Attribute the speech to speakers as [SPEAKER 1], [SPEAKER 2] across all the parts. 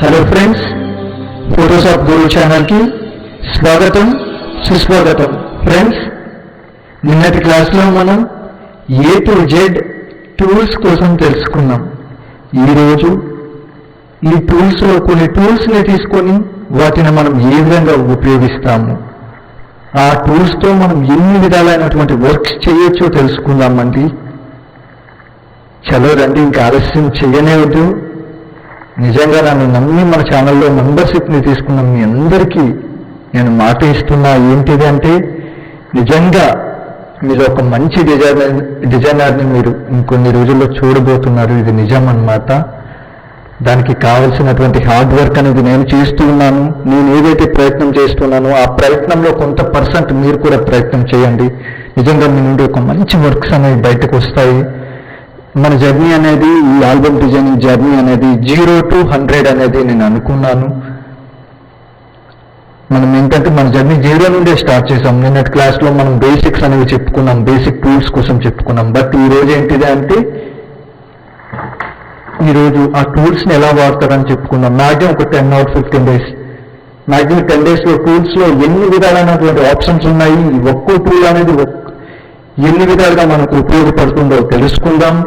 [SPEAKER 1] Hello friends, Photoshop గురు ఛానల్కి స్వాగతం సుస్వాగతం. ఫ్రెండ్స్, నిన్నటి క్లాస్లో మనం ఏ టు జెడ్ టూల్స్ కోసం తెలుసుకున్నాం. ఈరోజు ఈ టూల్స్లో కొన్ని టూల్స్ని తీసుకొని వాటిని మనం ఏ విధంగా ఉపయోగిస్తాము, ఆ టూల్స్తో మనం ఎన్ని విధాలైనటువంటి వర్క్స్ చేయొచ్చో తెలుసుకుందామండి. చలో రండి, ఇంకా ఆలస్యం చేయనేవద్దు. నిజంగా నన్ను నమ్మి మన ఛానల్లో మెంబర్షిప్ని తీసుకున్న మీ అందరికీ నేను మాట ఇస్తున్నా. ఏంటిది అంటే, నిజంగా మీరు ఒక మంచి డిజైనర్ని మీరు ఇంకొన్ని రోజుల్లో చూడబోతున్నారు. ఇది నిజం అన్నమాట. దానికి కావలసినటువంటి హార్డ్ వర్క్ అనేది నేను చేస్తూ ఉన్నాను. నేను ఏదైతే ప్రయత్నం చేస్తున్నానో ఆ ప్రయత్నంలో కొంత పర్సెంట్ మీరు కూడా ప్రయత్నం చేయండి. నిజంగా మీ నుండి ఒక మంచి వర్క్స్ అనేవి బయటకు వస్తాయి. మన జర్నీ అనేది, ఈ ఆల్బమ్ డిజైనింగ్ జర్నీ అనేది 0 to 100 అనేది నేను అనుకున్నాను. మనం ఏంటంటే మన జర్నీ 0 నుండే స్టార్ట్ చేసాం. నిన్నటి క్లాస్లో మనం బేసిక్స్ అనేవి చెప్పుకున్నాం, బేసిక్ టూల్స్ కోసం చెప్పుకున్నాం. బట్ ఈరోజు ఏంటిది అంటే, ఈరోజు ఆ టూల్స్ని ఎలా వాడతారని చెప్పుకున్నాం. మ్యాక్సిమం ఒక 10 or 15 days, మ్యాక్సిమం 10 daysలో టూల్స్లో ఎన్ని విధాలైనటువంటి ఆప్షన్స్ ఉన్నాయి, ఒక్కో టూల్ అనేది ఎన్ని విధాలుగా మనకు ఉపయోగపడుతుందో తెలుసుకుందాం.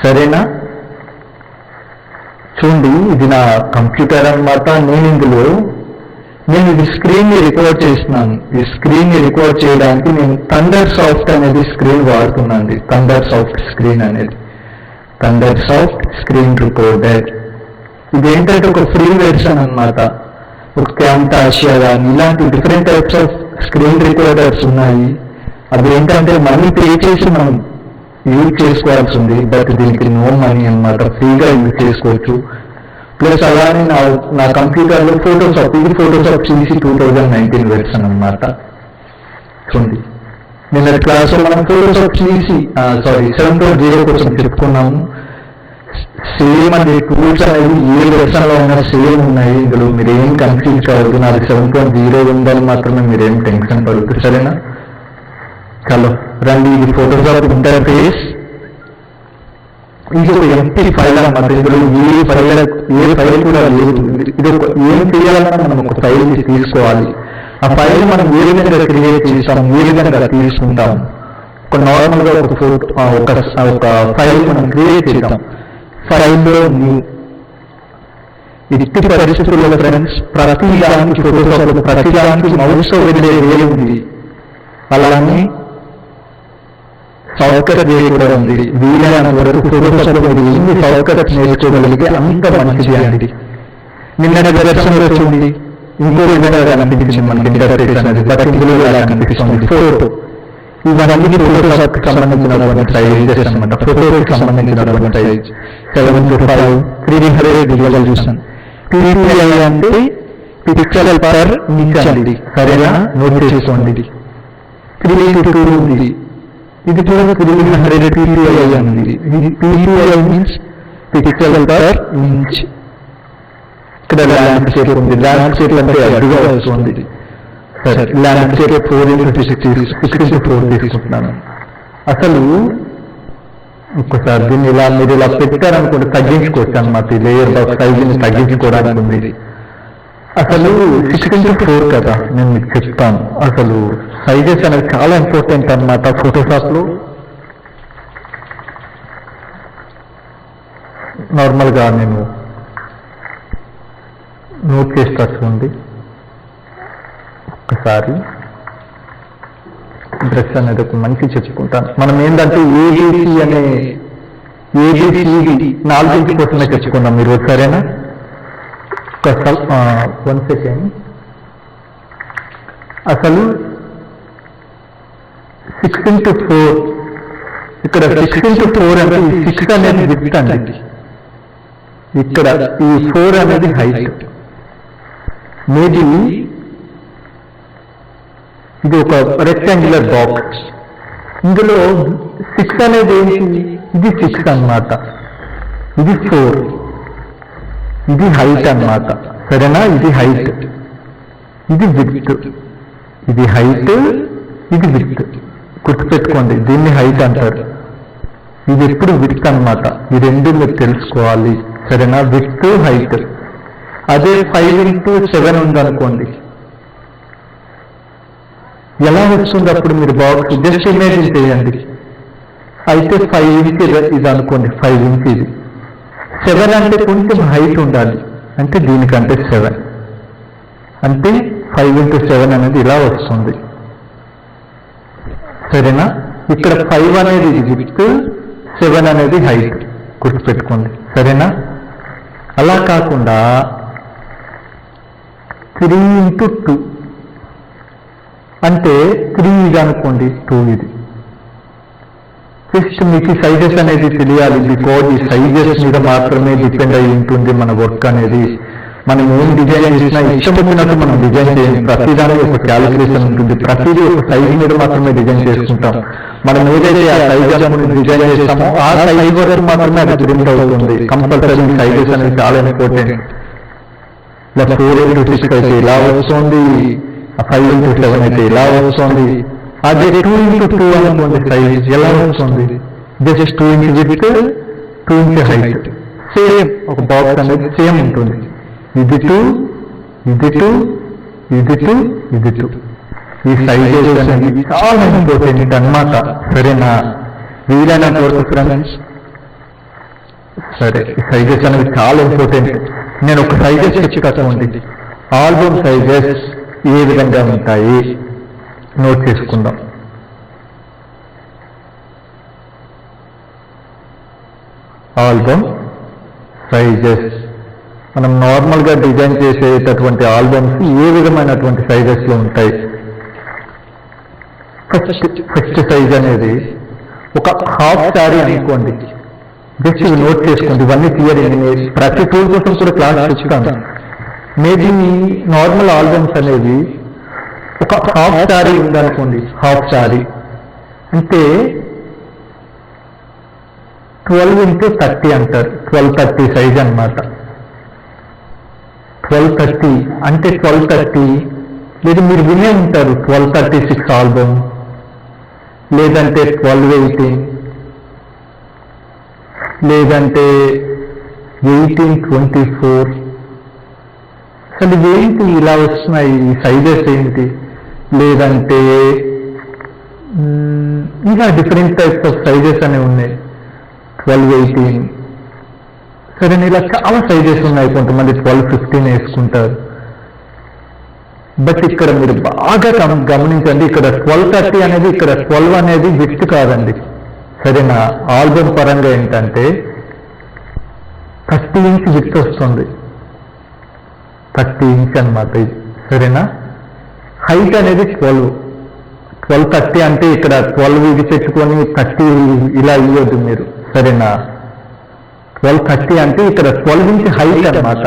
[SPEAKER 1] సరేనా? చూడండి, ఇది నా కంప్యూటర్ అన్నమాట. నేను ఇది స్క్రీన్ని రికార్డ్ చేస్తున్నాను. ఈ స్క్రీన్ని రికార్డ్ చేయడానికి నేను థండర్ సాఫ్ట్ అనేది స్క్రీన్ వాడుతున్నాను. థండర్ సాఫ్ట్ స్క్రీన్ అనేది, థండర్ సాఫ్ట్ స్క్రీన్ రికార్డర్. ఇది ఏంటంటే ఒక ఫ్రీ వెర్షన్ అన్నమాట. ఒక క్యామ్టాషియా కానీ ఇలాంటి different types off screen recorders ఉన్నాయి. అది ఏంటంటే మనీ పే చేసి మనం యూజ్ చేసుకోవాల్సి ఉంది. బట్ దీనికి నో మనీ అన్నమాట, ఫ్రీగా యూజ్ చేసుకోవచ్చు. ప్లస్ అలానే నా కంప్యూటర్లో ఫోటోషాప్, ఇది ఫోటోషాప్ CC 2019 వెర్షన్ అన్నమాట. చూడండి, నిన్న క్లాస్లో మనం ఫోటోషాప్ 7.0 కోసం చెప్పుకున్నాము. సేమ్ అనే టూల్స్ అనేవి ఏ వెర్షన్లో అయినా సేమ్ ఉన్నాయి. ఇందులో మీరేం కన్ఫ్యూజ్ కావద్దు. నాది 7.0 ఉందని మాత్రమే మీరేం టెన్షన్ పడద్దు. సరేనా? చలో రండి. ఇది ఫోటోషాప్ ఇంటర్ఫేస్. ఇది ఒక ఎంపీ ఫైల్ అన్నమాట. ఇందులో ఏ ఫైల్ కూడా లేదు. ఇది ఒక ఏం చేయాలన్నా మనం ఒక ఫైల్ తీసుకోవాలి. ఆ ఫైల్ మనం ఏ విధంగా క్రియేట్ చేస్తాం, ఏ విధంగా తీసుకుంటాం. ఒక నార్మల్గా ఒక ఫైల్ మనం క్రియేట్ చేద్దాం. ఫైల్లో ఇట్టి పరిస్థితుల్లో ఫ్రెండ్స్, ప్రతిదానికి ఫోటోషాప్ ప్రతిదానికి మౌస్తో వెళ్ళే వేలు ఉంది. అలానే సౌకర్యం కూడా ఉంది. వీలైన వరకు ఫోటోషాప్ ఎన్ని సౌకర్యం నేర్చుకోగలిగితే అంత మంచిది అండి. నిన్న వెర్షన్లో చూడండి, ఇంకో విధంగా కనిపించింది మనకి ఇంటర్ఫేస్ అనేది. బట్ ఇందులో ఎలా కనిపిస్తుంది ఫోటో. ఇవన్నీ ఫోటోషాప్కి సంబంధించినటువంటి సైజెస్ అనమాట. ఫోటోకి సంబంధించినటువంటి సైజ్ 725 300 విజువల్ చూసాను. PPI అంటే పిక్సెల్ పర్ ఇంచ్ అండి. సరేనా? నోట్ చేసుకోండి. ఇది 3:2 ఉంది. ఇది కూడా 300 PPI ఉంది. ఇది PPI means pixel per inch. ఇక్కడ ల్యాండ్స్కేప్ ఉంది. ల్యాండ్స్కేప్ అంటే అడ్డుగా వస్తుంది. సరే, ల్యాండ్స్కేప్ 4:6 తీసుకుంటున్నాను. అసలు ఒక్కసారి దీన్ని మీరు ఇలా పెట్టారనుకోండి, తగ్గించుకోవచ్చు అన్నమాట. ఈ లేయర్ బాక్స్ సైజుని తగ్గించుకోవడానికి ఉంది. అసలు 6:4 కదా, నేను మీకు చెప్తాను. అసలు సైజెస్ అనేది చాలా ఇంపార్టెంట్ అన్నమాట ఫోటోషాప్లో. నార్మల్గా నేను నోట్ చేస్తా చూడండి. ఒక్కసారి డ్రెస్ అనేది ఒక మంచి చెప్పుకుంటాను. మనం ఏంటంటే ABC అనే ABCD 4 కోసమే చెప్పుకున్నాం మీరు. సరేనా? 1 సెకండ్. అసలు 6:4, ఇక్కడ 6:4 అంటే 6 అనేది విడ్త్ అండి. ఇక్కడ ఈ 4 అనేది హైట్. మేబీ ఇది ఒక రెక్టాంగులర్ బాక్స్. ఇందులో 6 అనేది ఏంటి? ఇది 6 అన్నమాట. ఇది 4, ఇది హైట్ అన్నమాట. సరేనా? ఇది హైట్, ఇది విడ్త్. ఇది హైట్, ఇది విడ్త్. గుర్తుపెట్టుకోండి, దీన్ని హైట్ అంటారు. ఇది ఎప్పుడు విడ్త్ అన్నమాట. ఈ రెండు మీరు తెలుసుకోవాలి. సరేనా? విడ్త్ హైట్ అదే 5x7 ఉందనుకోండి, ఎలా వస్తుంది అప్పుడు మీరు బాక్స్? జస్ట్ ఇమేజిన్ చేయండి. అయితే 5 ఇంచ్ ఇది అనుకోండి, 5 ఇంచ్ ఇది. 7 అంటే కొంచెం హైట్ ఉండాలి, అంటే దీనికంటే 7, అంటే 5x7 అనేది ఇలా వస్తుంది. సరేనా? ఇక్కడ 5 అనేది విడ్త్, 7 అనేది హైట్, గుర్తుపెట్టుకోండి. సరేనా? అలా కాకుండా 3x2 అంటే 3 ఇది అనుకోండి, 2 ఇది. జస్ట్ మీకు సైజెస్ అనేది తెలియాలి, బికాజ్ ఈ సైజెస్ మీద మాత్రమే డిపెండ్ అయి ఉంటుంది మన వర్క్ అనేది. మనం ఏం డిజైన్ చేసినా ఇష్టం వచ్చినట్టు మనం డిజైన్ చేయాలి. ప్రతిదానికి ఒక క్యాలిక్యులేషన్ ఉంటుంది, ప్రతిదీ ఒక సైజ్ మీద మాత్రమే డిజైన్ చేసుకుంటాం. మనం ఏదైతే ఆ సైజ్ అనుకుని డిజైన్ చేస్తామో ఆ సైజ్ వరకు మాత్రమే అది ప్రింట్ అవుతుంది. కంపల్సరీ సైజెస్ అనేది చాలా ఇంపార్టెంట్. ఇలా 4x6 అయితే ఇలా వస్తుంది, 5x7 అయితే ఇలా వస్తుంది. అదే 2x2 అనుకోండి, సైజ్ ఎలా వస్తుంది? Just 2 inch width, 2 inch height, same ఒక బాక్స్ అనేది సేమ్ ఉంటుంది. ఇది 2, ఇది 2, ఇది 2, ఇది 2. ఈ సైజెస్ అనేది చాలా ఇంపార్టెంట్ అన్నమాట. సరేనా? వీలైనంత వరకు ఫ్రెండ్స్, సరే, ఈ సైజెస్ అనేవి చాలా ఇంపార్టెంట్. నేను ఒక సైజెస్ చెప్పుకోండి. ఆల్బమ్ సైజెస్ ఏ విధంగా ఉంటాయి నోట్ చేసుకుందాం. ఆల్బమ్ సైజెస్ మనం నార్మల్గా డిజైన్ చేసేటటువంటి ఆల్బమ్స్ ఏ విధమైనటువంటి సైజెస్లో ఉంటాయి? ఫస్ట్ సైజ్ అనేది ఒక హాఫ్ శారీ అనుకోండి. జస్ట్ ఇవి నోట్ చేసుకోండి, ఇవన్నీ థియరీ. ప్రతి టూల్ కోసం కూడా క్లాస్ చెప్తాను. మేబీ నార్మల్ ఆల్బమ్స్ అనేది ఒక హాఫ్ శారీ ఉందనుకోండి, హాఫ్ శారీ అంటే 12x30 అంటారు, 1230 సైజ్ అన్నమాట. 1230 అంటే 1230, లేదు మీరు వినే ఉంటారు 1236 ఆల్బమ్, లేదంటే 1218, లేదంటే 1824. అసలు ఇవేంటి ఇలా వస్తున్నాయి, ఈ సైజెస్ ఏంటి? లేదంటే ఇలా డిఫరెంట్ టైప్స్ ఆఫ్ సైజెస్ అనేవి ఉన్నాయి. 1218, సరే, ఇలా చాలా సైజెస్ ఉన్నాయి. కొంతమంది 1215 వేసుకుంటారు. బట్ ఇక్కడ మీరు బాగా గమనించండి, ఇక్కడ 1230 అనేది, ఇక్కడ 12 అనేది విడ్త్ కాదండి. సరేనా? ఆల్బమ్ పరంగా ఏంటంటే 30 ఇంచ్ విడ్త్ వస్తుంది, 30 ఇంచ్ అన్నమాట ఇది. సరేనా? హైట్ అనేది 1230 అంటే ఇక్కడ 12 ఇది పెట్టుకొని 30 ఇలా ఇవ్వద్దు మీరు. సరేనా? 1230 అంటే ఇక్కడ 12 ఇంచ్ హైట్ అన్నమాట.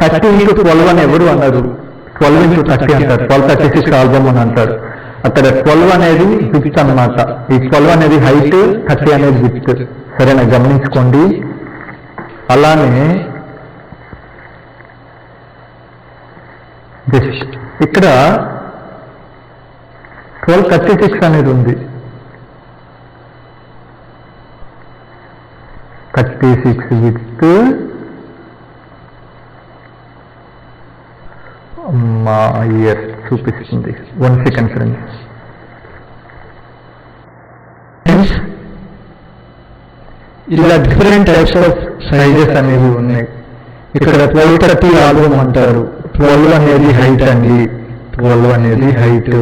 [SPEAKER 1] 30x12 అని ఎవరు అన్నారు, 12x30 అంటారు, 1236 ఆల్బమ్ అని అంటారు. అక్కడ 12 అనేది విడ్త్ అన్నమాట. ఈ 12 అనేది హైట్, 30 అనేది విడ్త్. సరేనా? గమనించుకోండి. అలానే ఇక్కడ 1236 అనేది ఉంది, 36 విడ్త్. మా ఇయర్ చూపిస్తుంది, 1 సెకండ్ ఫ్రెండ్స్. ఇలా డిఫరెంట్ టైప్స్ ఆఫ్ సైజెస్ అనేవి ఉన్నాయి. ఇక్కడ 1230 ఆల్బమ్ అంటారు. 12 అనేది హైట్ అండి, 12 అనేది హైట్,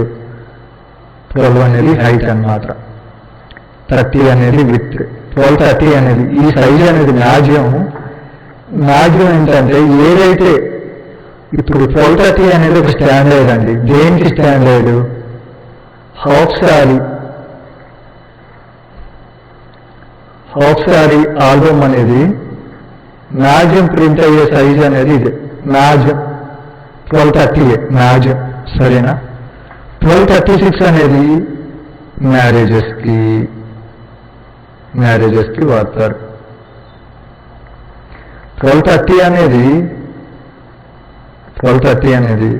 [SPEAKER 1] 12 అనేది హైట్ అన్నమాట. 30 అనేది విడ్త్, 1230 అనేది ఈ సైజ్ అనేది మ్యాక్సిమం ఏంటంటే ఏదైతే ఇప్పుడు 1230 అనేది ఒక స్టాండర్డ్ అండి. దేనికి స్టాండర్డ్? హాఫ్ శారీ ఆల్బమ్ అనేది మ్యాక్సిమం ప్రింట్ అయ్యే సైజ్ అనేది ఇది, మ్యాక్సిమం 1230 మ్యాక్సిమం. సరేనా? 1236 అనేది మ్యారేజెస్కి వాడతారు. 1230 అనేది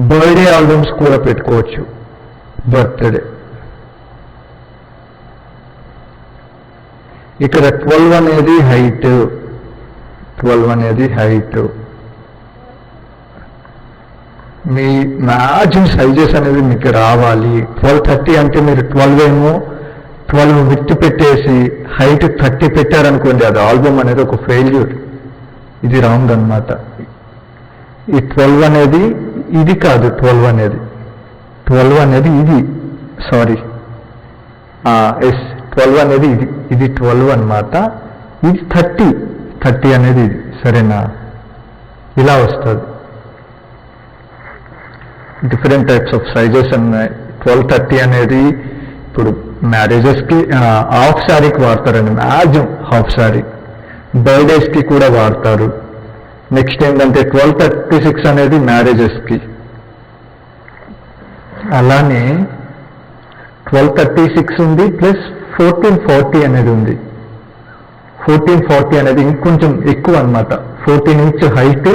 [SPEAKER 1] బర్త్డే ఆల్బమ్స్ కూడా పెట్టుకోవచ్చు, బర్త్డే. ఇక్కడ 12 అనేది హైట్, 12 అనేది హైట్. మీ మ్యాక్సిమం సైజెస్ అనేది మీకు రావాలి. 1230 అంటే మీరు 12 ఏమో 12 విత్ పెట్టేసి హైట్ 30 పెట్టారనుకోండి, అది ఆల్బమ్ అనేది ఒక ఫెయిల్యూర్. ఇది రాంగ్ అన్నమాట. ఈ 12 అనేది ఇది కాదు, 12 అనేది ఇది, సారీ, 12 అనేది ఇది 12 అన్నమాట. ఇది 30 అనేది ఇది, సరేనా? ఇలా వస్తుంది. డిఫరెంట్ టైప్స్ ఆఫ్ సైజెస్ ఉన్నాయి. 1230 అనేది ఇప్పుడు మ్యారేజెస్కి హాఫ్ శారీకి వాడతారండి, మ్యాక్సిమం హాఫ్ శారీ. బర్త్డేస్కి కూడా వాడతారు. నెక్స్ట్ ఏంటంటే 1236 అనేది మ్యారేజెస్కి. అలానే 1236 ఉంది, ప్లస్ 1440 అనేది ఉంది. 1440 అనేది ఇంకొంచెం ఎక్కువ అన్నమాట. 14 ఇంచ్ హైట్,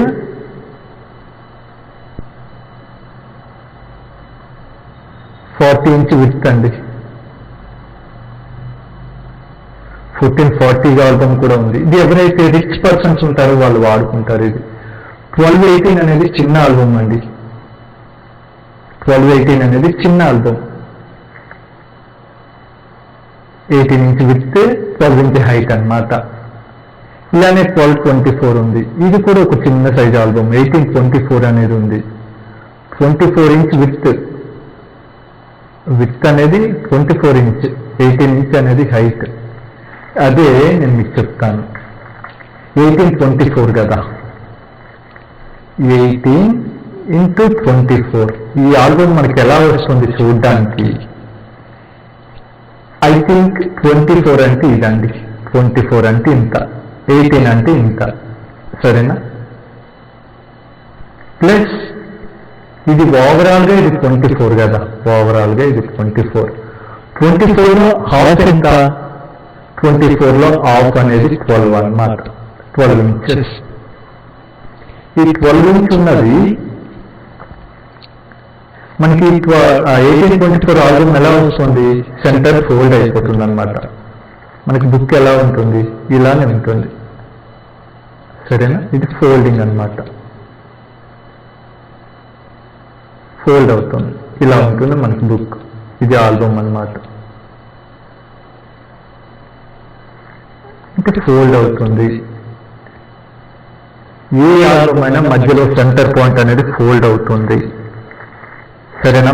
[SPEAKER 1] 40 ఇంచ్ విడ్త్ అండి. 1440 ఆల్బమ్ కూడా ఉంది. ఇది ఎవరైతే రిచ్ పర్సన్స్ ఉంటారో వాళ్ళు వాడుకుంటారు. ఇది 1218 అనేది చిన్న ఆల్బమ్ అండి. 1218 అనేది చిన్న album. 18 inch width, 12 inch height అన్నమాట. ఇలానే 1224 ఉంది. ఇది కూడా ఒక చిన్న సైజ్ ఆల్బమ్. 1824 అనేది ఉంది. 24 ఇంచ్ విడ్త్ అనేది 24 ఇంచ్, 18 ఇంచ్ అనేది హైట్. అదే నేను మీకు చెప్తాను. 1824 కదా, 18x24. ఈ ఆల్బమ్ మనకి ఎలా వస్తుంది చూడడానికి? ఐ థింక్ 24 అంటే ఇదండి, 24 అంటే ఇంత, 18 అంటే ఇంత, సరేనా? ప్లస్ ఇది ఓవరాల్గా ఇది 24 కదా, ఓవరాల్గా ఇది 24. 24లో హాఫ్ ఎంత? 24లో హాఫ్ అనేది 12 అన్నమాట, 12 ఇంచెస్. ఈ 12 ఇంచ్ ఉన్నది మనకి 1824 ఆల్బమ్ ఎలా వస్తుంది? సెంటర్ ఫోల్డ్ అయిపోతుంది అన్నమాట. మనకి బుక్ ఎలా ఉంటుంది? ఇలానే ఉంటుంది, సరేనా? ఇది ఫోల్డింగ్ అన్నమాట, ఫోల్డ్ అవుతుంది, ఇలా ఉంటుంది మనకి బుక్. ఇది ఆల్బమ్ అన్నమాట. అంటే ఫోల్డ్ అవుతుంది. ఏ ఆల్బమ్ అయినా మధ్యలో సెంటర్ పాయింట్ అనేది ఫోల్డ్ అవుతుంది, సరేనా?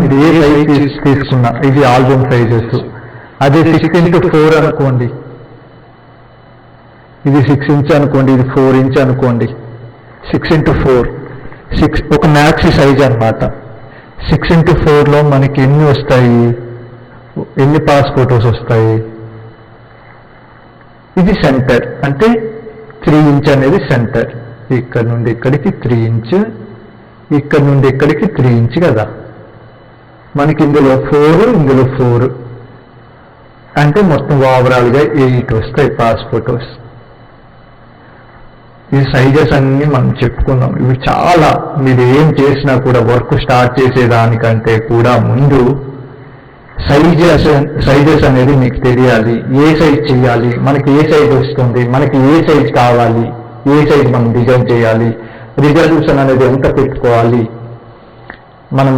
[SPEAKER 1] ఇది ఏ సైజ్ తీసుకున్నా ఇది ఆల్బమ్ సైజెస్. అదే 6x4 అనుకోండి, ఇది 6 ఇంచ్ అనుకోండి, ఇది 4 ఇంచ్ అనుకోండి. 6x4 ఒక మ్యాక్సీ సైజ్ అన్నమాట. 6x4లో మనకి ఎన్ని వస్తాయి? ఎన్ని పాస్ ఫోటోస్ వస్తాయి? ఇది సెంటర్ అంటే 3 ఇంచ్ అనేది సెంటర్. ఇక్కడ నుండి ఇక్కడికి 3 ఇంచ్, ఇక్కడ నుండి ఇక్కడికి 3 ఇంచ్ కదా. మనకి ఇందులో 4, ఇందులో 4 అంటే మొత్తం ఓవరాల్గా 8 వస్తాయి పాస్ ఫోటోస్. ఈ సైజెస్ అన్ని మనం చెప్పుకున్నాం. ఇవి చాలా, మీరు ఏం చేసినా కూడా వర్క్ స్టార్ట్ చేసేదానికంటే కూడా ముందు సైజెస్ అనేది మీకు తెలియాలి. ఏ సైజ్ చేయాలి, మనకి ఏ సైజ్ వస్తుంది, మనకి ఏ సైజ్ కావాలి, ఏ సైజ్ మనం డిజైన్ చేయాలి, రిజల్యూషన్ అనేది ఎంత పెట్టుకోవాలి, మనం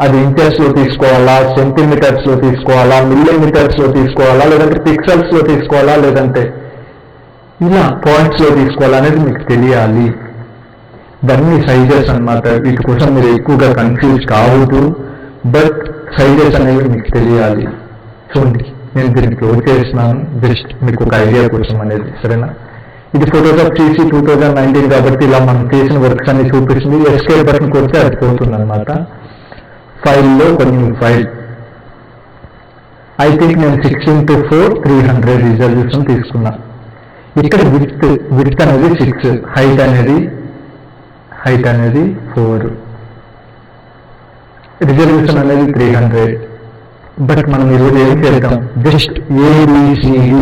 [SPEAKER 1] అది ఇంచెస్లో తీసుకోవాలా, సెంటీమీటర్స్లో తీసుకోవాలా, మిల్లీమీటర్స్లో తీసుకోవాలా, లేదంటే పిక్సెల్స్లో తీసుకోవాలా, లేదంటే ఇలా పాయింట్స్లో తీసుకోవాలా అనేది మీకు తెలియాలి. ఇవన్నీ సైజెస్ అన్నమాట. వీటి కోసం మీరు ఎక్కువగా కన్ఫ్యూజ్ కావద్దు, బట్ సైజెస్ అనేవి మీకు తెలియాలి. చూడండి, నేను దీన్ని క్లోజ్ చేస్తున్నాను జస్ట్ మీకు ఒక ఐడియా కోసం అనేది, సరేనా? ఇది ఫోటోషాప్ CC 2019 కాబట్టి ఇలా మనం చేసిన వర్క్స్ అన్ని చూపిస్తుంది. ఎస్కేప్ బటన్ కొడితే అది పోతుంది అనమాట. ఫైల్లో కొన్ని ఫైల్ ఐ థింక్ నేను 6x4 300 రిజల్యూషన్ తీసుకున్నా. ఇక్కడ విడ్త్ అనేది 6, హైట్ అనేది 4, రిజల్యూషన్ అనేది 300. బట్ మనం ఈరోజు ఏం చేద్దాం? జస్ట్ ABCD,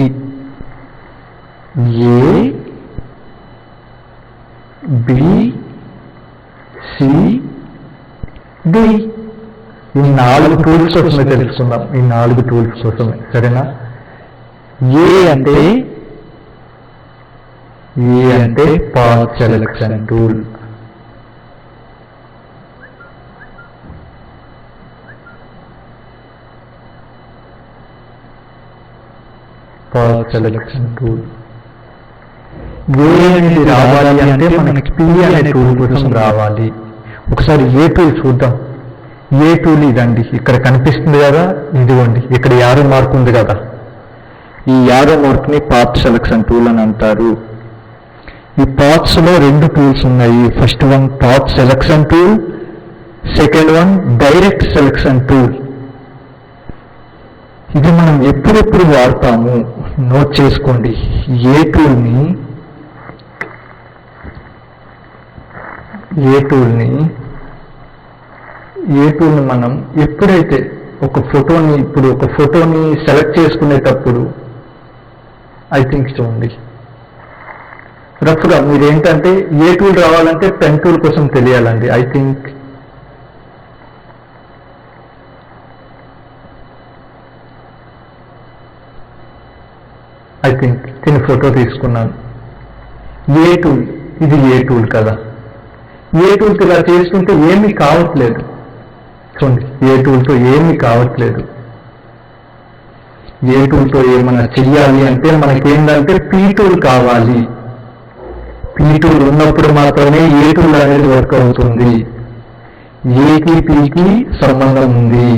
[SPEAKER 1] ABCD ఈ 4 టూల్స్ కోసమే తెలుసుకుందాం. ఈ 4 టూల్స్ కోసమే, సరేనా? ఏ అంటే ఈ అంటే path selection tool. Path selection tool. A అనేది రావాలి అంటే మనకి పి అనే టూల్ కోసం రావాలి. ఒకసారి ఏ టూల్ చూద్దాం. ఏ టూల్ ఇదండి, ఇక్కడ కనిపిస్తుంది కదా, ఇదిగోండి ఇక్కడ యారో మార్క్ ఉంది కదా, ఈ యారో మార్క్ ని పాత్ సెలక్షన్ టూల్ అని అంటారు. ఈ పాత్స్ లో 2 టూల్స్ ఉన్నాయి. First one path selection tool, second one direct selection tool. ఇది మనం ఎప్పుడెప్పుడు వాడతాము నోట్ చేసుకోండి. ఏ టూల్ని మనం ఎప్పుడైతే ఒక ఫోటోని సెలెక్ట్ చేసుకునేటప్పుడు ఐ థింక్ చూడండి రఫ్గా మీరు ఏంటంటే ఏ టూల్ రావాలంటే పెన్ టూల్ కోసం తెలియాలండి. ఐ థింక్ దీని ఫోటో తీసుకున్నాను. ఏ టూల్, ఇది ఏ టూల్ కదా. ఏ టూల్తో ఇలా చేసుకుంటే ఏమీ కావట్లేదు. చూడండి, ఏ టూల్తో ఏమీ కావట్లేదు. ఏ టూల్తో ఏమన్నా చెయ్యాలి అంటే మనకేంటంటే పీ టూల్ కావాలి. పీ టూల్ ఉన్నప్పుడు మాత్రమే ఏ టూల్ అనేది వర్క్ అవుతుంది. ఏకి పీకి సంబంధం ఉంది.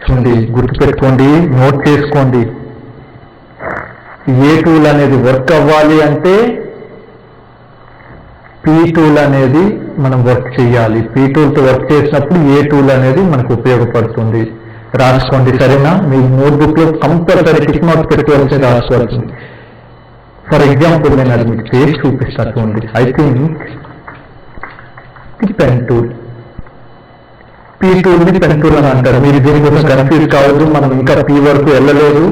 [SPEAKER 1] చూడండి, గుర్తుపెట్టుకోండి, నోట్ చేసుకోండి. ఏ టూల్ అనేది వర్క్ అవ్వాలి అంటే పీ టూల్ అనేది మనం వర్క్ చేయాలి. పీ టూల్తో వర్క్ చేసినప్పుడు ఏ టూల్ అనేది మనకు ఉపయోగపడుతుంది. రాసుకోండి, సరేనా? మీ నోట్బుక్ లో కంపల్సరీ టిక్ మార్క్ పెట్టుకోవాల్సి రాసుకోవాల్సింది. ఫర్ ఎగ్జాంపుల్ నేను అది మీకు చేసి చూపిస్తాను. చూడండి, I think pen tool, P tool ని పెన్ టూల్ అని అంటారు. మీరు దీనికోసం కన్ఫ్యూజ్ కావద్దు. మనం ఇంకా పీ వరకు వెళ్ళలేదు.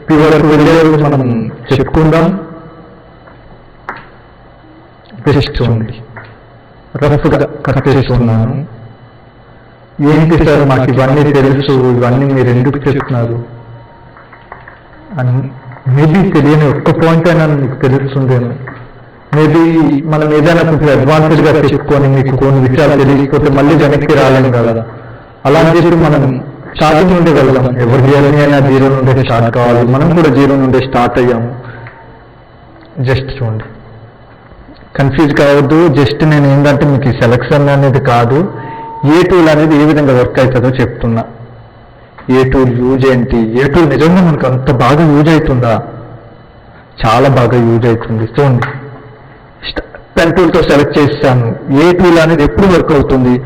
[SPEAKER 1] పీ వరకు వెళ్ళే మనం చెప్పుకుందాం. జస్ట్ చూడండి, రఫ్గా కట్ చేస్తున్నాను. ఏంటి సార్ మాకు ఇవన్నీ తెలుసు, ఇవన్నీ మీరు ఎందుకు చెప్తున్నారు అని మేబీ తెలియని ఒక్క పాయింట్ అయినా మీకు తెలుస్తుందేమో. మేబీ మనం ఏదైనా కొంచెం అడ్వాన్స్డ్ గా చెప్పుకొని మీకు కొన్ని విషయాలు తెలియకపోతే మళ్ళీ వెనక్కి రాలేము కదా. అలా అని చెప్పి మనం స్టార్టింగ్ నుండి వెళ్దాం. ఎవరి జర్నీ అయినా 0 నుండే స్టార్ట్ కావాలి. మనం కూడా 0 నుండే స్టార్ట్ అయ్యాము. జస్ట్ చూడండి, కన్ఫ్యూజ్ కావద్దు. జస్ట్ నేను ఏంటంటే మీకు సెలక్షన్ అనేది కాదు, ఏ టూల్ అనేది ఏ విధంగా వర్క్ అవుతుందో చెప్తున్నా. ఏ టూల్ యూజ్ ఏంటి, ఏ టూల్ నిజంగా మనకు అంత బాగా యూజ్ అవుతుందా? చాలా బాగా యూజ్ అవుతుంది. చూడండి, పెన్ టూల్తో సెలెక్ట్ చేస్తాను. ఏ టూల్ అనేది ఎప్పుడు వర్క్ అవుతుంది?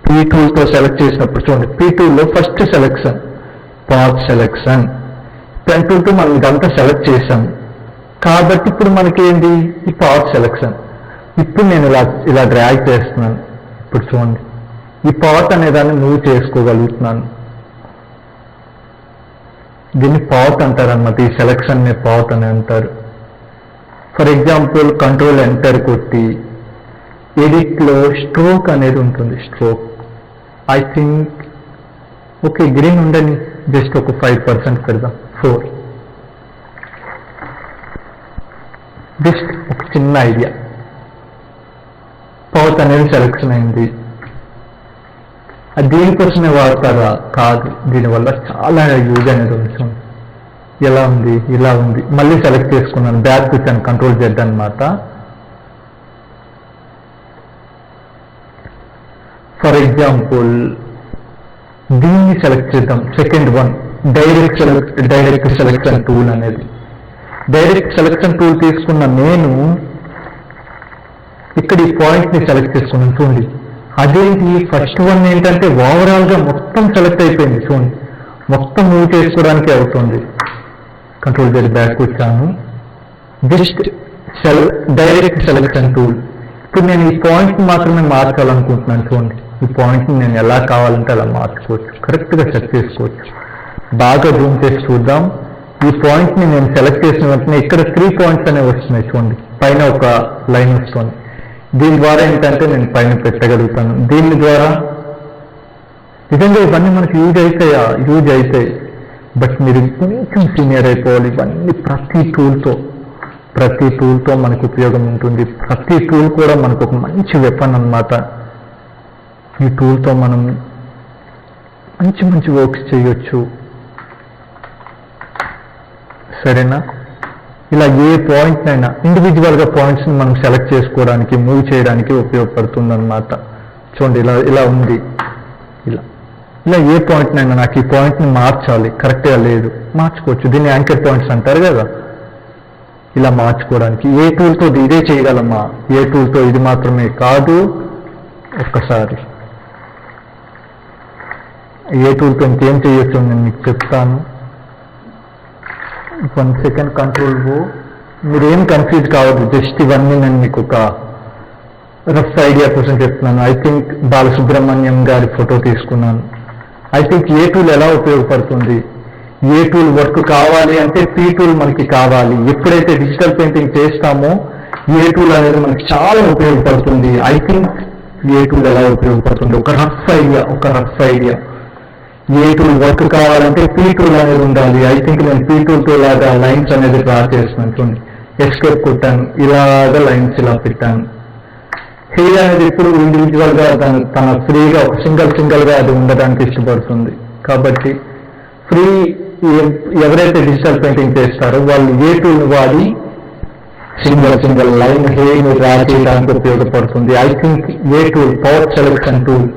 [SPEAKER 1] పీ టూల్తో సెలెక్ట్ చేసినప్పుడు. చూడండి, పీ టూల్లో first selection path selection. Pen టూల్తో మనం ఇదంతా సెలెక్ట్ చేసాం కాబట్టి ఇప్పుడు మనకేంటి ఈ పాత్ సెలెక్షన్. ఇప్పుడు నేను ఇలా డ్రాగ్ చేస్తున్నాను. ఇప్పుడు చూడండి, ఈ పాత్ అనేదాన్ని మూవ్ చేసుకోగలుగుతున్నాను. దీన్ని పాత్ అంటారు అన్నమాట. ఈ సెలెక్షన్ ని పాత్ అని అంటారు. ఫర్ ఎగ్జాంపుల్ కంట్రోల్ ఎంటర్ కొట్టి ఎడిట్ లో స్ట్రోక్ అనేది ఉంటుంది. Stroke I think okay green ఉండని, జస్ట్ ఒక 5% పెడదాం. 4. జస్ట్ ఒక చిన్న ఐడియా. పాత్ అనేది సెలెక్షన్ అయింది. అది దీనికోసమే వాడతారా? కాదు, దీనివల్ల చాలా యూజ్ అనేది ఉంది. ఎలా ఉంది? ఇలా ఉంది. మళ్ళీ సెలెక్ట్ చేసుకున్నాను, బ్యాక్ వచ్చాను, కంట్రోల్ Z అన్నమాట. ఫర్ ఎగ్జాంపుల్ దీన్ని సెలెక్ట్ చేద్దాం. Second one direct selection tool అనేది. డైరెక్ట్ సెలెక్షన్ టూల్ తీసుకున్న నేను ఇక్కడ ఈ పాయింట్ ని సెలెక్ట్ చేసుకున్నాను. చూడండి, అదేంటి ఫస్ట్ వన్ ఏంటంటే ఓవరాల్ గా మొత్తం సెలెక్ట్ అయిపోయింది. చూడండి, మొత్తం మూవ్ చేసుకోవడానికి అవుతుంది. కంట్రోల్ Z బ్యాక్ వచ్చాను. Just direct selection tool. ఇప్పుడు నేను ఈ పాయింట్ మాత్రమే మార్చాలనుకుంటున్నాను. చూడండి, ఈ పాయింట్ ని నేను ఎలా కావాలంటే అలా మార్చుకోవచ్చు, కరెక్ట్ గా సెట్ చేసుకోవచ్చు. బాగా జూమ్ చేసి చూద్దాం. ఈ పాయింట్ ని నేను సెలెక్ట్ చేసిన వెంటనే ఇక్కడ 3 పాయింట్స్ అనేవి వస్తున్నాయి. చూడండి, పైన ఒక లైన్ వస్తుంది. దీని ద్వారా ఏంటంటే నేను పైన పెట్టగలుగుతాను. దీని ద్వారా నిజంగా ఇవన్నీ మనకి యూజ్ అవుతాయి. బట్ మీరు కొంచెం సీనియర్ అయిపోవాలి. ఇవన్నీ ప్రతి టూల్తో ప్రతి టూల్తో మనకు ఉపయోగం ఉంటుంది. ప్రతి టూల్ కూడా మనకు ఒక మంచి వెపన్ అన్నమాట. ఈ టూల్తో మనం మంచి మంచి వర్క్స్ చేయొచ్చు. సరేనా? ఇలా ఏ పాయింట్నైనా ఇండివిజువల్గా పాయింట్స్ని మనం సెలెక్ట్ చేసుకోవడానికి, మూవ్ చేయడానికి ఉపయోగపడుతుంది అన్నమాట. చూడండి, ఇలా ఉంది. ఇలా ఏ పాయింట్నైనా నాకు ఈ పాయింట్ని మార్చాలి, కరెక్ట్గా లేదు, మార్చుకోవచ్చు. దీన్ని యాంకర్ పాయింట్స్ అంటారు కదా. ఇలా మార్చుకోవడానికి ఏ టూల్తో ఇదే చేయగలమా, ఏ టూల్తో ఇది మాత్రమే కాదు. ఒక్కసారి ఏ టూల్తో ఇంకేం చేయొచ్చు నేను మీకు చెప్తాను. 1 సెకండ్ కంట్రోల్ ఓ. మీరేం కన్ఫ్యూజ్ కావద్దు, జస్ట్ ఇవన్నీ నేను మీకు ఒక రఫ్ ఐడియా కోసం చెప్తున్నాను. ఐ థింక్ బాలసుబ్రహ్మణ్యం గారి ఫోటో తీసుకున్నాను. ఐ థింక్ ఏ టూల్ ఎలా ఉపయోగపడుతుంది, ఏ టూల్ వర్క్ కావాలి అంటే పీ టూల్ మనకి కావాలి. ఎప్పుడైతే డిజిటల్ పెయింటింగ్ చేస్తామో ఏ టూల్ అనేది మనకి చాలా ఉపయోగపడుతుంది. ఐ థింక్ ఏ టూల్ ఎలా ఉపయోగపడుతుంది, ఒక రఫ్ ఐడియా. ఏ టూల్ వర్క్ కావాలంటే పీ టూల్ అనేది ఉండాలి. ఐ థింక్ నేను పీ టూల్తో లాగా లైన్స్ అనేది డ్రా చేస్తున్నాను. చూడండి, ఎస్కేప్ కొట్టాను, ఇలాగా లైన్స్ ఇలా పెట్టాను. హెయిర్ అనేది ఇప్పుడు ఇండివిజువల్గా తన ఫ్రీగా ఒక సింగల్గా అది ఉండడానికి ఇష్టపడుతుంది. కాబట్టి ఎవరైతే డిజిటల్ పెయింటింగ్ చేస్తారో వాళ్ళు ఏ టూల్ వాడి సింగల్ లైన్ హెయిర్ డ్రా చేయడానికి ఉపయోగపడుతుంది. I think A tool power selection tool,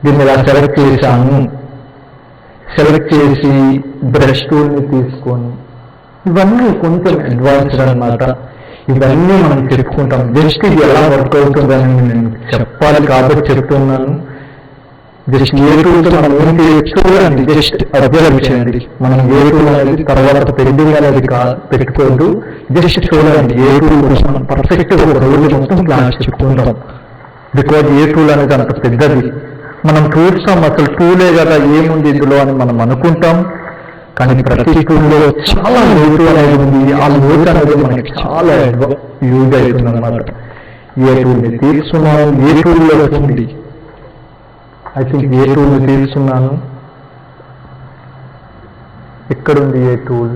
[SPEAKER 1] దీన్ని ఇలా సెలెక్ట్ చేశాను. సెలెక్ట్ చేసి బ్రష్ టూల్ని తీసుకొని, ఇవన్నీ కొంచెం అడ్వాన్స్డ్ అన్నమాట. ఇవన్నీ మనం చెప్పుకుంటాం. జస్ట్ ఇది ఎలా వర్క్ అవుతుందని నేను చెప్పాలి కాబట్టి చెప్తున్నాను. జస్ట్ ఏ టూల్తో మనం ఏం చేయొచ్చు చూడండి, జస్ట్ అబ్జర్వ్ చేయండి. మనం ఏ టూల్ అనేది తర్వాత పెయింటింగ్ అనేది పెట్టుకోవద్దు, జస్ట్ చూడండి. ఏ టూల్ కోసం మనం పర్ఫెక్ట్గా ఒక రోజు మొత్తం క్లాస్ చెప్పుకుంటాం. బికాజ్ ఏ టూల్ అనేది అంత పెద్దది. మనం చూస్తాం అసలు టూలే కదా ఏముంది ఇందులో అని మనం అనుకుంటాం. కానీ ప్రతి టూల్లో చాలా లోటు అనేది ఉంది. ఆ లోటు అనేది మనకి చాలా యూజ్ అవుతుంది అన్నమాట. ఏ టూల్ని తీసుకున్నాను, ఏ టూల్లో ఉంది. ఐ థింక్ ఏ టూల్ని తీసుకున్నాను. ఎక్కడుంది ఏ టూల్?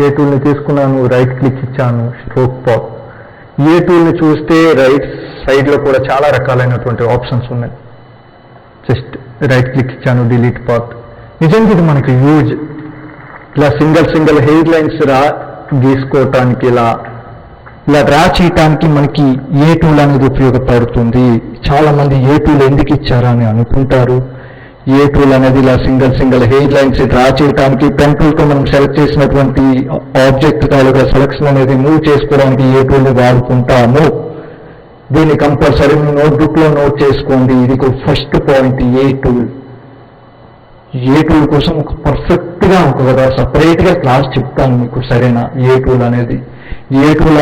[SPEAKER 1] ఏ టూల్ని తీసుకున్నాను, రైట్ క్లిక్ ఇచ్చాను, స్ట్రోక్ పాత్. ఏ టూల్ని చూస్తే రైట్ సైడ్లో కూడా చాలా రకాలైనటువంటి ఆప్షన్స్ ఉన్నాయి. జస్ట్ రైట్ క్లిక్ ఇచ్చాను, డిలీట్ పాత్. నిజంగా ఇది మనకి యూజ్. ఇలా సింగల్ హెయిర్ లైన్స్ గీసుకోవటానికి, ఇలా డ్రా చేయటానికి మనకి ఏ టూల్ అనేది ఉపయోగపడుతుంది. చాలా మంది ఏ టూల్ ఎందుకు ఇచ్చారా అని అనుకుంటారు. ఏ టూల్ అనేది ఇలా సింగల్ హెయిర్ లైన్స్ డ్రా చేయడానికి, పెన్ టూల్తో మనం సెలెక్ట్ చేసినటువంటి ఆబ్జెక్ట్ తాలూకా సెలెక్షన్ అనేది మూవ్ చేసుకోవడానికి ఏ టూల్ని వాడుకుంటాము. దీన్ని కంపల్సరీ నోట్బుక్లో నోట్ చేసుకోండి. ఇది ఫస్ట్ పాయింట్. ఏ టూల్ కోసం ఒక పర్ఫెక్ట్గా ఒక సపరేట్గా క్లాస్ చెప్తాను మీకు. సరేనా? ఏ టూల్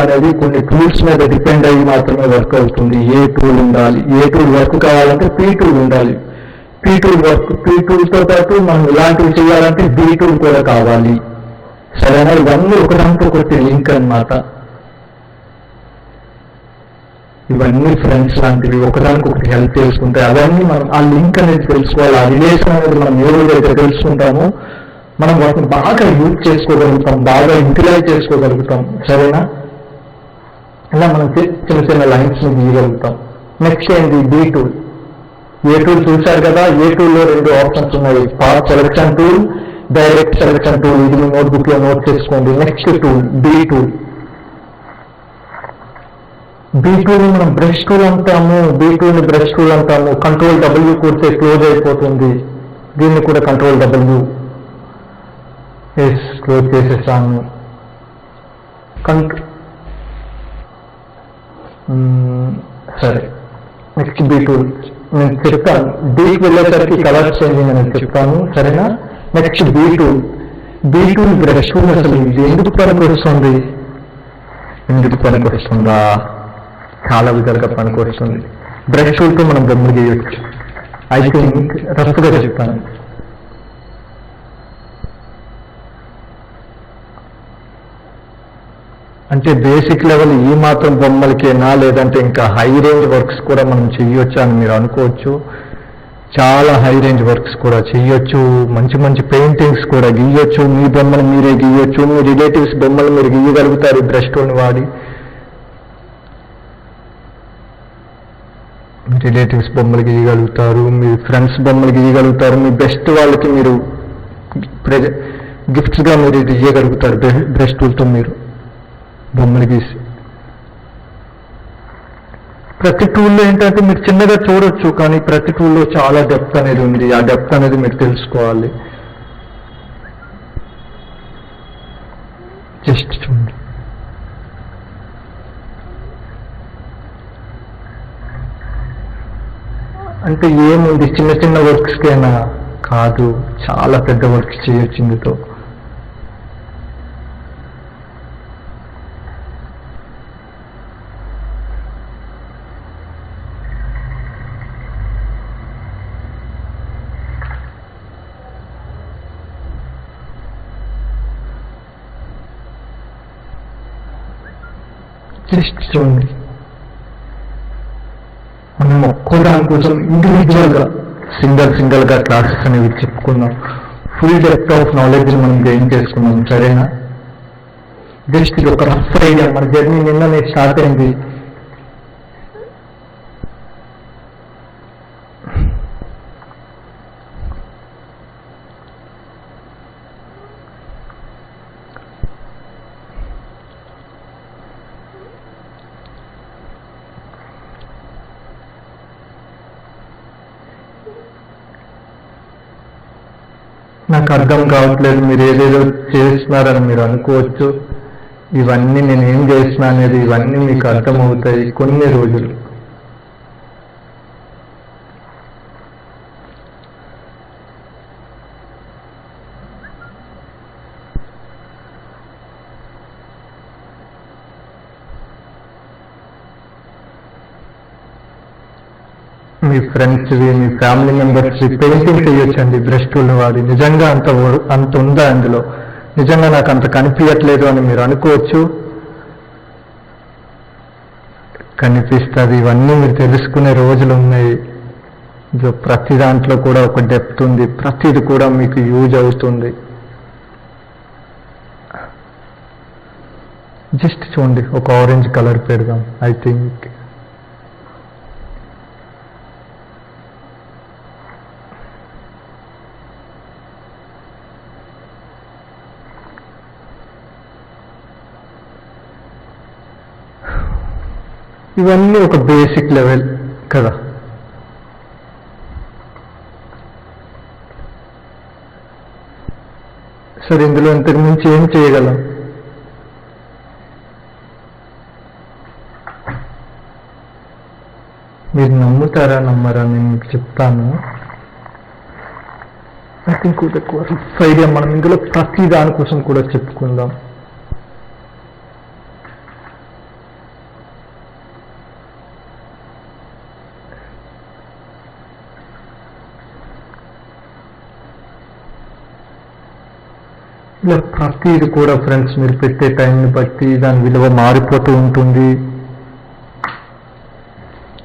[SPEAKER 1] అనేది కొన్ని టూల్స్ మీద డిపెండ్ అయ్యి మాత్రమే వర్క్ అవుతుంది. ఏ టూల్ ఉండాలి, ఏ టూల్ వర్క్ కావాలంటే పీ టూల్ ఉండాలి. పీ టూల్తో పాటు మనం ఇలాంటివి చేయాలంటే బీ టూల్ కూడా కావాలి. సరేనా? ఇవన్నీ ఒకదాంతో ఒకటి లింక్ అన్నమాట. ఇవన్నీ ఫ్రెండ్స్ లాంటివి, ఒకదానికొకటి హెల్ప్ చేసుకుంటే అవన్నీ మనం ఆ లింక్ అనేది తెలుసుకోవాలి. ఆ రిలేషన్ అనేది మనం ఏ రోజైతే తెలుసుకుంటామో మనం వాటిని బాగా యూజ్ చేసుకోగలుగుతాం, బాగా యూటిలైజ్ చేసుకోగలుగుతాం. సరేనా? ఇలా మనం చిన్న లైన్స్ గీయగలుగుతాం. నెక్స్ట్ ఏంటి? B tool. ఏ టూల్ చూశారు కదా. ఏ టూల్లో 2 ఆప్షన్స్ ఉన్నాయి, path selection tool, direct selection tool. ఇది మీ నోట్బుక్లో నోట్ చేసుకోండి. Next tool B tool. B టూల్ని మనం బ్రష్ టూల్ అంటాము. కంట్రోల్ W కొడితే క్లోజ్ అయిపోతుంది. దీన్ని కూడా కంట్రోల్ W క్లోజ్ చేసేసాను. సరే, నెక్స్ట్ బీ టూల్ నేను చెప్తాను. డీకి వెళ్ళేసరికి కలర్ చేంజింగ్ అనేది చెప్తాను. సరేనా? Next B tool. Brush tool అసలు ఇది ఎందుకు పనికొస్తుంది? చాలా విధాలుగా పనికొస్తుంది. బ్రష్ టూల్తో మనం బొమ్మలు చేయొచ్చు. ఐ థింక్ రఫ్గా చెప్తాను. అంటే బేసిక్ లెవెల్ ఈ మాత్రం బొమ్మలకేనా, లేదంటే ఇంకా హై రేంజ్ వర్క్స్ కూడా మనం చేయొచ్చు అని మీరు అనుకోవచ్చు. చాలా హై రేంజ్ వర్క్స్ కూడా చేయొచ్చు, మంచి మంచి పెయింటింగ్స్ కూడా గీయొచ్చు, మీ బొమ్మలు మీరే గీయొచ్చు, మీ రిలేటివ్స్ బొమ్మలు మీరు గీయగలుగుతారు బ్రష్ టూల్ని వాడి. మీ రిలేటివ్స్ బొమ్మలు గీయగలుగుతారు, మీ ఫ్రెండ్స్ బొమ్మలు గీయగలుగుతారు, మీ బెస్ట్ వాళ్ళకి మీరు గిఫ్ట్స్గా మీరు ఇది ఇవ్వగలుగుతారు బ్రష్ టూల్తో మీరు బొమ్మలు గీసి. ప్రతి టూల్లో ఏంటంటే మీరు చిన్నగా చూడొచ్చు, కానీ ప్రతి టూల్లో చాలా డెప్త్ అనేది ఉంది. ఆ డెప్త్ అనేది మీరు తెలుసుకోవాలి. జస్ట్ చూడండి. అంటే ఏముంది, చిన్న చిన్న వర్క్స్కైనా కాదు, చాలా పెద్ద వర్క్స్ చేయొచ్చు ఇందుతో. జస్ట్ చూడండి. మనం ఒక్కో దానికోసం ఇండివిజువల్గా సింగిల్ గా క్లాసెస్ అనేవి చెప్పుకున్నాం. ఫుల్ డెప్త్ ఆఫ్ నాలెడ్జ్ మనం గెయిన్ చేసుకున్నాం. సరేనా? జస్ట్ ఇది ఒక రఫ్ ఐడియా. మన జర్నీ నిన్ననే స్టార్ట్ అయింది. నాకు అర్థం కావట్లేదు, మీరు ఏదేదో చేస్తున్నారని మీరు అనుకోవచ్చు. ఇవన్నీ నేను ఏం చేస్తున్నా అనేది ఇవన్నీ మీకు అర్థమవుతాయి కొన్ని రోజులు. మీ ఫ్రెండ్స్వి, మీ ఫ్యామిలీ మెంబర్స్వి పెయింటింగ్ చేయొచ్చండి బ్రష్ టూల్ని వాడి. నిజంగా అంత ఉందా అందులో? నిజంగా నాకు అంత కనిపించట్లేదు అని మీరు అనుకోవచ్చు. కనిపిస్తుంది. ఇవన్నీ మీరు తెలుసుకునే రోజులు ఉన్నాయి. ప్రతి దాంట్లో కూడా ఒక డెప్త్ ఉంది. ప్రతిది కూడా మీకు యూజ్ అవుతుంది. జస్ట్ చూడండి. ఒక ఆరెంజ్ కలర్ పెడదాం. ఐ థింక్ ఇవన్నీ ఒక బేసిక్ లెవెల్ కదా. సరే, ఇందులో ఇంతకు మించి ఏం చేయగలం? మీరు నమ్ముతారా నమ్మరా నేను మీకు చెప్తాను. I think rough idea. మనం ఇందులో ప్రతి దానికోసం కూడా చెప్పుకుందాం. ఇలా ప్రతిది కూడా ఫ్రెండ్స్ మీరు పెట్టే టైంని బట్టి దాని విలువ మారిపోతూ ఉంటుంది.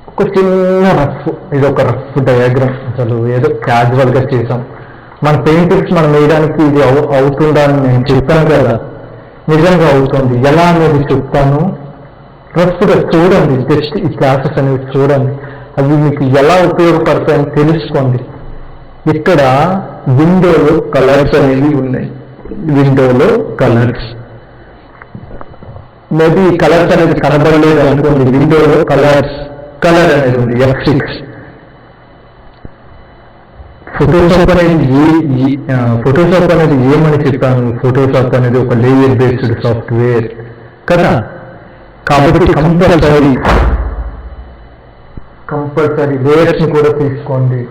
[SPEAKER 1] ఒక చిన్న రఫ్, ఇది ఒక రఫ్ డయాగ్రామ్. అసలు ఏదో క్యాజువల్గా చేసాం. మన పెయింటింగ్స్ మనం వేయడానికి ఇది అవుతుందా అని నేను చెప్పాను కదా. నిజంగా అవుతుంది. ఎలా అనేది చెప్తాను. రఫ్గా చూడండి. జస్ట్ ఈ క్లాసెస్ అనేవి చూడండి. అవి మీకు ఎలా ఉపయోగపడతాయని తెలుసుకోండి. ఇక్కడ విండోలో కలర్స్ అనేవి ఉన్నాయి. విండోలో కలర్స్, మేబీ కలర్స్ అనేది కనబడలేదు అనుకోండి. విండోలో కలర్ అనేది ఉంది. F6. ఫోటోషాప్ అనేది ఏమని చెప్పాను? ఫోటోషాప్ అనేది ఒక లేయర్ బేస్డ్ సాఫ్ట్వేర్ కదా. కాబట్టి కంపల్సరీ లేయర్స్ ని కూడా తీసుకోండి.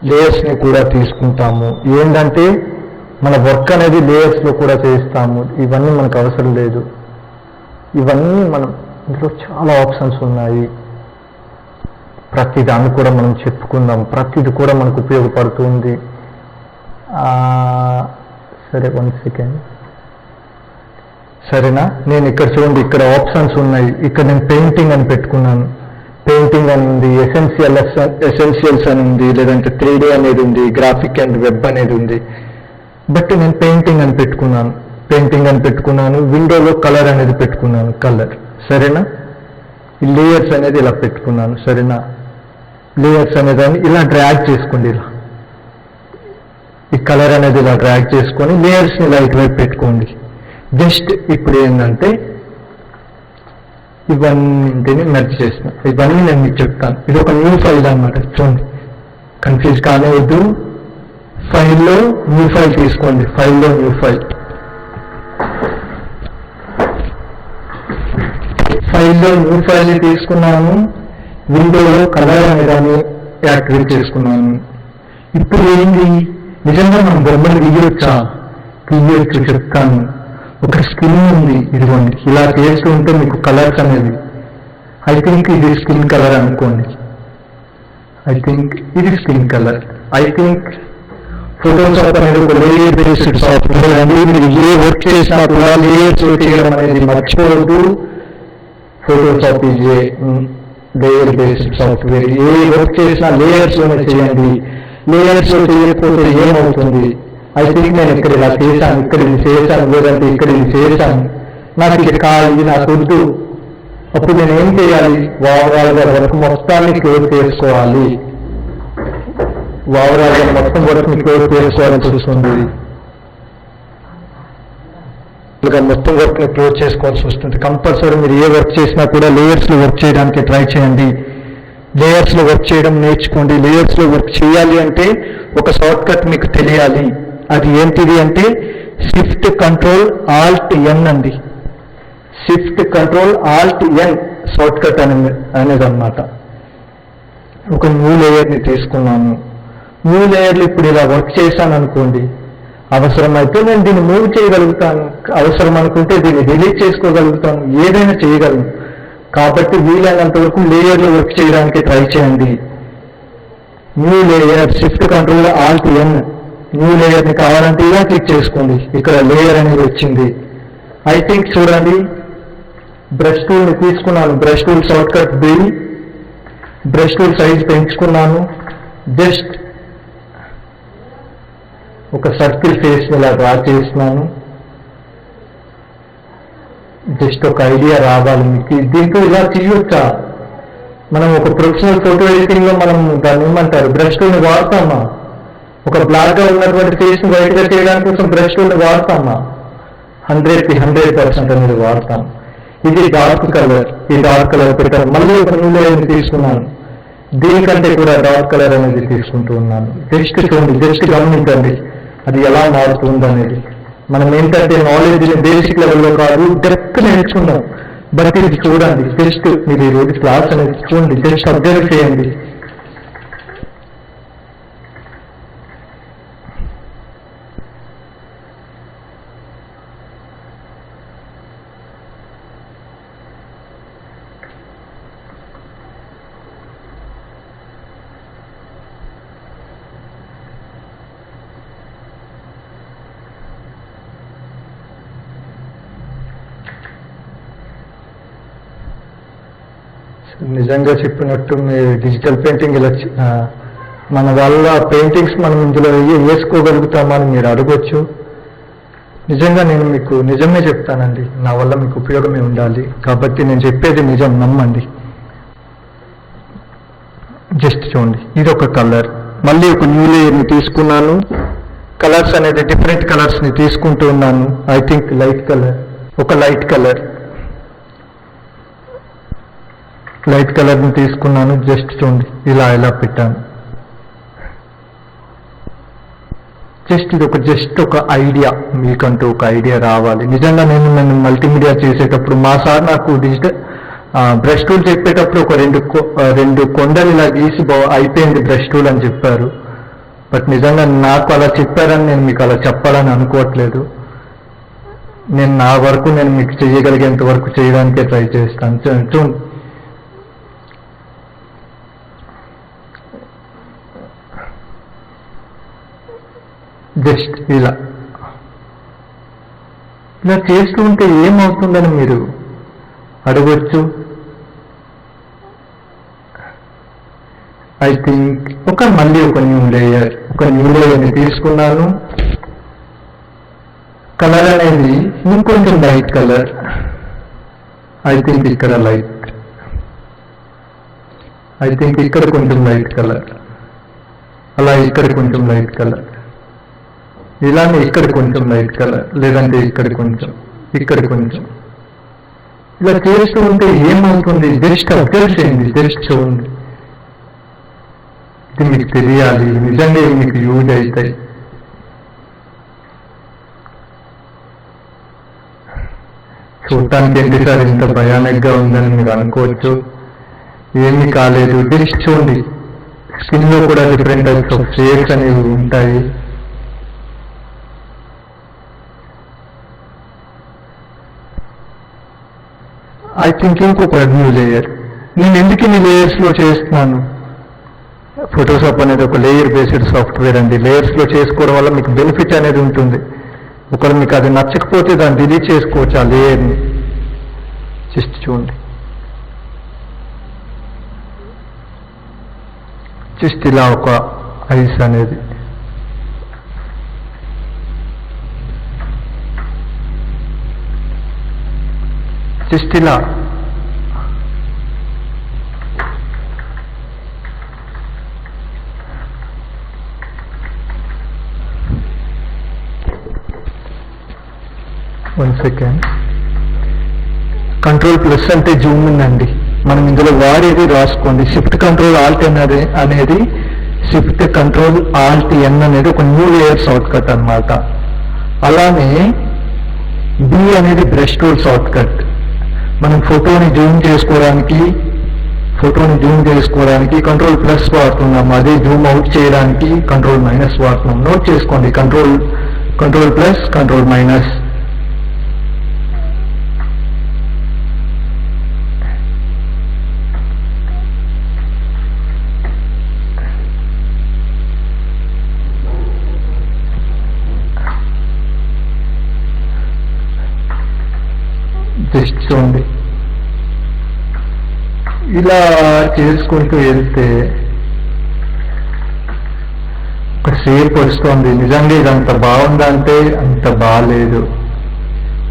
[SPEAKER 1] లేయర్స్ ని కూడా తీసుకుంటాము. ఏంటంటే మన వర్క్ అనేది లేయర్స్ లో కూడా చేస్తాము. ఇవన్నీ మనకు అవసరం లేదు. ఇవన్నీ మనం ఇందులో చాలా ఆప్షన్స్ ఉన్నాయి. ప్రతి దాన్ని కూడా మనం చెప్పుకుందాం. ప్రతిది కూడా మనకు ఉపయోగపడుతుంది. సరే, 1 సెకండ్. సరేనా? నేను ఇక్కడ చూడండి, ఇక్కడ ఆప్షన్స్ ఉన్నాయి. ఇక్కడ నేను పెయింటింగ్ అని పెట్టుకున్నాను, పెయింటింగ్ అని ఉంది, ఎసెన్షియల్స్ అని ఉంది, లేదంటే 3D అనేది ఉంది, గ్రాఫిక్ అండ్ వెబ్ అనేది ఉంది. బట్ నేను పెయింటింగ్ అని పెట్టుకున్నాను, విండోలో కలర్ అనేది పెట్టుకున్నాను, కలర్. సరేనా? ఈ లేయర్స్ అనేది ఇలా పెట్టుకున్నాను. సరేనా? లేయర్స్ అనేదాన్ని ఇలా డ్రాగ్ చేసుకోండి, ఇలా ఈ కలర్ అనేది ఇలా డ్రాగ్ చేసుకొని లేయర్స్ని ఇలా ఇటువైపు పెట్టుకోండి. జస్ట్ ఇప్పుడు ఏంటంటే ఇవన్నింటిని మెర్జ్ చేసిన, ఇవన్నీ నేను మీకు చెప్తాను. ఇది ఒక న్యూ ఫైల్ అన్నమాట. చూడండి, కన్ఫ్యూజ్ కానివద్దు. ఫైల్లో న్యూ ఫైల్ తీసుకోండి, ఫైల్లో న్యూ ఫైల్. ఫైల్లో న్యూ ఫైల్ తీసుకున్నాను, విండోలో కలర్ అనేదాన్ని యాక్టివేట్ చేసుకున్నాను. ఇప్పుడు ఏంటి, నిజంగా మనం బొమ్మలు గీయొచ్చు చెప్తాను. ఒక స్క్రీన్ ఉంది, ఇదిగోండి, ఇలా చేస్తూ ఉంటే మీకు కలర్స్ అనేది, ఐ థింక్ ఇది స్కిన్ కలర్ అనుకోండి, ఐ థింక్ ఇది skin colour. I think Photoshop అనేది ఒక లేయర్ బేస్డ్ సాఫ్ట్వేర్ అండి. మీరు ఏ వర్క్ చేసినా కూడా లేయర్స్ చేయడం అనేది మర్చిపోవద్దు. Photoshop is a layer based software. A work చేసినా లేయర్స్ లోనే చేయండి. లేయర్స్ లో చేయకపోతే ఏమవుతుంది, ఐ థింక్ నేను ఇక్కడ ఇలా చేశాను, ఇక్కడ ఇది చేశాను, లేదంటే ఇక్కడ ఇది చేశాను, నాకు ఇది కావాలి, నాకు వద్దు. అప్పుడు నేను ఏం చేయాలి, ఓవరాల్గా వర్క్ మొత్తాన్ని క్లోజ్ చేసుకోవాలి. ఓవరాల్గా మొత్తం వర్క్ని క్లోజ్ చేసుకోవాలని చూస్తుంది. మొత్తం వర్క్ని క్లోజ్ చేసుకోవాల్సి వస్తుంది. కంపల్సరీ మీరు ఏ వర్క్ చేసినా కూడా లేయర్స్లో వర్క్ చేయడానికి ట్రై చేయండి. లేయర్స్లో వర్క్ చేయడం నేర్చుకోండి. లేయర్స్లో వర్క్ చేయాలి అంటే ఒక షార్ట్ కట్ మీకు తెలియాలి. అది ఏంటిది అంటే షిఫ్ట్ కంట్రోల్ ఆల్ట్ ఎన్ అండి. షిఫ్ట్ కంట్రోల్ ఆల్ట్ ఎన్ షార్ట్ కట్ అనేది అన్నమాట. ఒక న్యూ లేయర్ని తీసుకున్నాను. న్యూ లేయర్లు ఇప్పుడు ఇలా వర్క్ చేశాను అనుకోండి, అవసరమైతే నేను దీన్ని మూవ్ చేయగలుగుతాను, అవసరం అనుకుంటే దీన్ని డిలీట్ చేసుకోగలుగుతాను, ఏదైనా చేయగలను. కాబట్టి వీలైనంత వరకు లేయర్లో వర్క్ చేయడానికి ట్రై చేయండి. New layer, shift control alt N. New లేయర్ని కావాలంటే ఇలా క్లిక్ చేసుకోండి, ఇక్కడ లేయర్ అనేది వచ్చింది. ఐ థింక్ చూడండి, బ్రష్ టూల్ని తీసుకున్నాను, brush tool shortcut B, brush tool size పెంచుకున్నాను. జస్ట్ ఒక సర్కిల్ ఫేస్ ఇలా డ్రా చేస్తున్నాను. జస్ట్ ఒక ఐడియా రావాలి మీకు. దీంట్లో ఇలా చేయొచ్చా, మనం ఒక ప్రొఫెషనల్ ఫోటో ఎడిటింగ్ లో మనం దాన్ని ఏమంటారు, బ్రష్ టూల్ని వాడతామా? ఒక బ్లాక్ గా ఉన్నటువంటి ఫేస్ ని వైట్ గా చేయడానికి కోసం బ్రష్ టూల్ని వాడతామా? 100% అనేది వాడతాం. ఇది డార్క్ కలర్, ఈ డార్క్ కలర్ పెట్టాను. మళ్ళీ ఒక న్యూ లేయర్ని తీసుకున్నాను, దీనికంటే కూడా డార్క్ కలర్ అనేది తీసుకుంటూ ఉన్నాను. జస్ట్ చూడండి, జస్ట్ గమనించండి అది ఎలా మారుతుంది అనేది. మనం ఏంటంటే నాలెడ్జ్ బేసిక్ లెవెల్లో కాదు, డెప్త్ నేర్చుకున్నాం. బట్ ఇది చూడండి, జస్ట్ మీరు ఈ రోజు క్లాస్ అనేది చూడండి, జస్ట్ అబ్జర్వ్ చేయండి. నిజంగా చెప్పినట్టు మీ డిజిటల్ పెయింటింగ్ ఇలా మన వల్ల పెయింటింగ్స్ మనం ఇందులో వేసుకోగలుగుతామని మీరు అడగొచ్చు. నిజంగా నేను మీకు నిజమే చెప్తానండి, నా వల్ల మీకు ఉపయోగమే ఉండాలి. కాబట్టి నేను చెప్పేది నిజం, నమ్మండి. జస్ట్ చూడండి, ఇది ఒక కలర్. మళ్ళీ ఒక న్యూ లేయర్ని తీసుకున్నాను. కలర్స్ అనేది డిఫరెంట్ కలర్స్ని తీసుకుంటూ ఉన్నాను. ఐ థింక్ లైట్ కలర్, ఒక లైట్ కలర్ని తీసుకున్నాను. జస్ట్ చూడండి, ఇలా పెట్టాను. జస్ట్ ఒక ఐడియా, మీకంటూ ఒక ఐడియా రావాలి. నిజంగా నేను మల్టీమీడియా చేసేటప్పుడు మా సార్ నాకు డిజిటల్ బ్రష్ టూల్ చెప్పేటప్పుడు ఒక రెండు కొండలు ఇలా గీసి అయిపోయింది బ్రష్ టూల్ అని చెప్పారు. బట్ నిజంగా నాకు అలా చెప్పారని నేను మీకు అలా చెప్పాలని అనుకోవట్లేదు. నేను నా వరకు నేను మీకు చేయగలిగేంత వరకు చేయడానికే ట్రై చేస్తాను. చూడండి, జస్ట్ ఇలా చేస్తూ ఉంటే ఏమవుతుందని మీరు అడగొచ్చు. ఐ థింక్ మళ్ళీ ఒక న్యూ లేయర్ని తీసుకున్నాను. కలర్ అనేది ఇంకొంచెం లైట్ కలర్. ఐ థింక్ ఇక్కడ లైట్, ఐ థింక్ ఇక్కడ కొంచెం లైట్ కలర్, అలా ఇక్కడ కొంచెం లైట్ కలర్, ఇలానే ఇక్కడ కొంచెం లైట్ కలర్, లేదంటే ఇక్కడ కొంచెం, ఇక్కడ కొంచెం. ఇలా చేస్తూ ఉంటే ఏమవుతుంది జస్ట్ అబ్జర్వ్ చేయండి, జస్ట్ చూడండి. ఇది మీకు తెలియాలి, నిజంగా మీకు యూజ్ అవుతాయి. చూడటానికి ఏంటి సార్ ఇంత భయానక్గా ఉందని మీరు అనుకోవచ్చు. ఏమీ కాలేదు, జస్ట్ చూడండి. స్కిన్ లో కూడా డిఫరెంట్ టైప్స్ ఆఫ్ షేడ్స్ అనేవి ఉంటాయి. ఐ థింక్ ఇంకొక న్యూ లేయర్. నేను ఎందుకు ఇన్ని లేయర్స్ లో చేస్తున్నాను? ఫోటోషాప్ అనేది ఒక లేయర్ బేస్డ్ సాఫ్ట్వేర్ అండి. లేయర్స్ లో చేసుకోవడం వల్ల మీకు బెనిఫిట్ అనేది ఉంటుంది. ఒకరు మీకు అది నచ్చకపోతే దాన్ని డిలీట్ చేసుకోవచ్చు ఆ లేయర్ని. జస్ట్ చూడండి, జస్ట్ ఇలా ఒక ఐస్ అనేది, జస్ట్ ఇలా వన్ సెకండ్. కంట్రోల్ ప్లస్ అంటే జూమ్ ఇన్ అండి. మనం ఇందులో వాడేది రాసుకోండి. షిఫ్ట్ కంట్రోల్ ఆల్ట్ అనేది షిఫ్ట్ కంట్రోల్ ఆల్ట్ ఎన్ అనేది ఒక న్యూ లేయర్ షార్ట్ కట్ అనమాట. అలానే బి అనేది బ్రష్ టూల్ షార్ట్ కట్. మనం ఫోటోని జూమ్ చేసుకోవడానికి కంట్రోల్ ప్లస్ వాడుతున్నాం. అదే జూమ్ అవుట్ చేయడానికి కంట్రోల్ మైనస్ వాడుతున్నాం. నోట్ చేసుకోండి, control plus, control minus. Just చూడండి, ఇలా చేసుకుంటూ వెళ్తే ఒక షేప్ వస్తుంది. నిజంగా ఇది అంత బాగుందా అంటే అంత బాగాలేదు.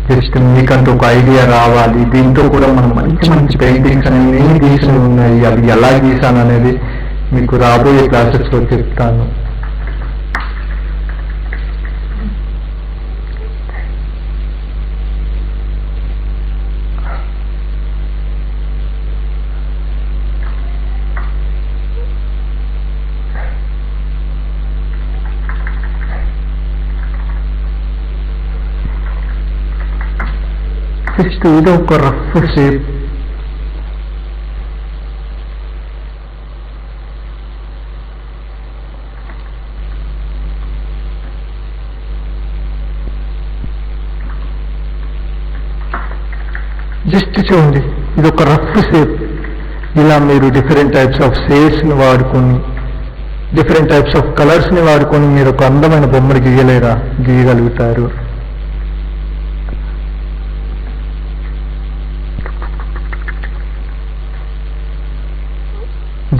[SPEAKER 1] జస్ట్ మీకంటూ ఒక ఐడియా రావాలి. దీంతో కూడా మనం మంచి మంచి పెయింటింగ్స్ అనేవి నేను గీసి ఉన్నాయి. అవి ఎలా గీసాను అనేది మీకు రాబోయే క్లాసెస్లో చెప్తాను. జస్ట్ ఇది ఒక రఫ్ షేప్. జస్ట్ చూడండి, ఇది ఒక రఫ్ షేప్. ఇలా మీరు డిఫరెంట్ టైప్స్ ఆఫ్ షేడ్స్ని వాడుకొని, డిఫరెంట్ టైప్స్ ఆఫ్ కలర్స్ని వాడుకొని మీరు ఒక అందమైన బొమ్మను గీయగలుగుతారు.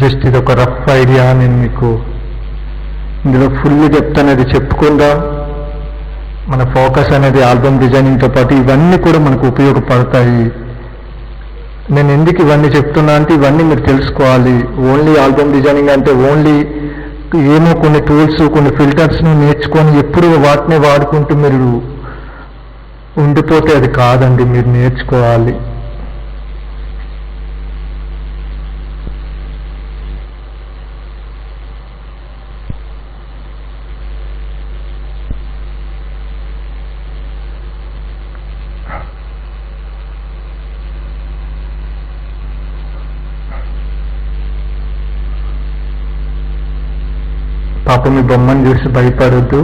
[SPEAKER 1] జస్ట్ ఇది ఒక రఫ్ ఐడియా. నేను మీకు ఇందులో ఫుల్ చెప్తానది చెప్పుకుందా. మన ఫోకస్ అనేది ఆల్బమ్ డిజైనింగ్తో పాటు ఇవన్నీ కూడా మనకు ఉపయోగపడతాయి. నేను ఎందుకు ఇవన్నీ చెప్తున్నా అంటే ఇవన్నీ మీరు తెలుసుకోవాలి. ఓన్లీ ఆల్బమ్ డిజైనింగ్ అంటే ఓన్లీ ఏమో కొన్ని టూల్స్, కొన్ని ఫిల్టర్స్ని నేర్చుకొని ఎప్పుడు వాటిని వాడుకుంటూ మీరు ఉండిపోతే అది కాదండి. మీరు నేర్చుకోవాలి. పాప మీ బొమ్మను చూసి భయపడద్దు.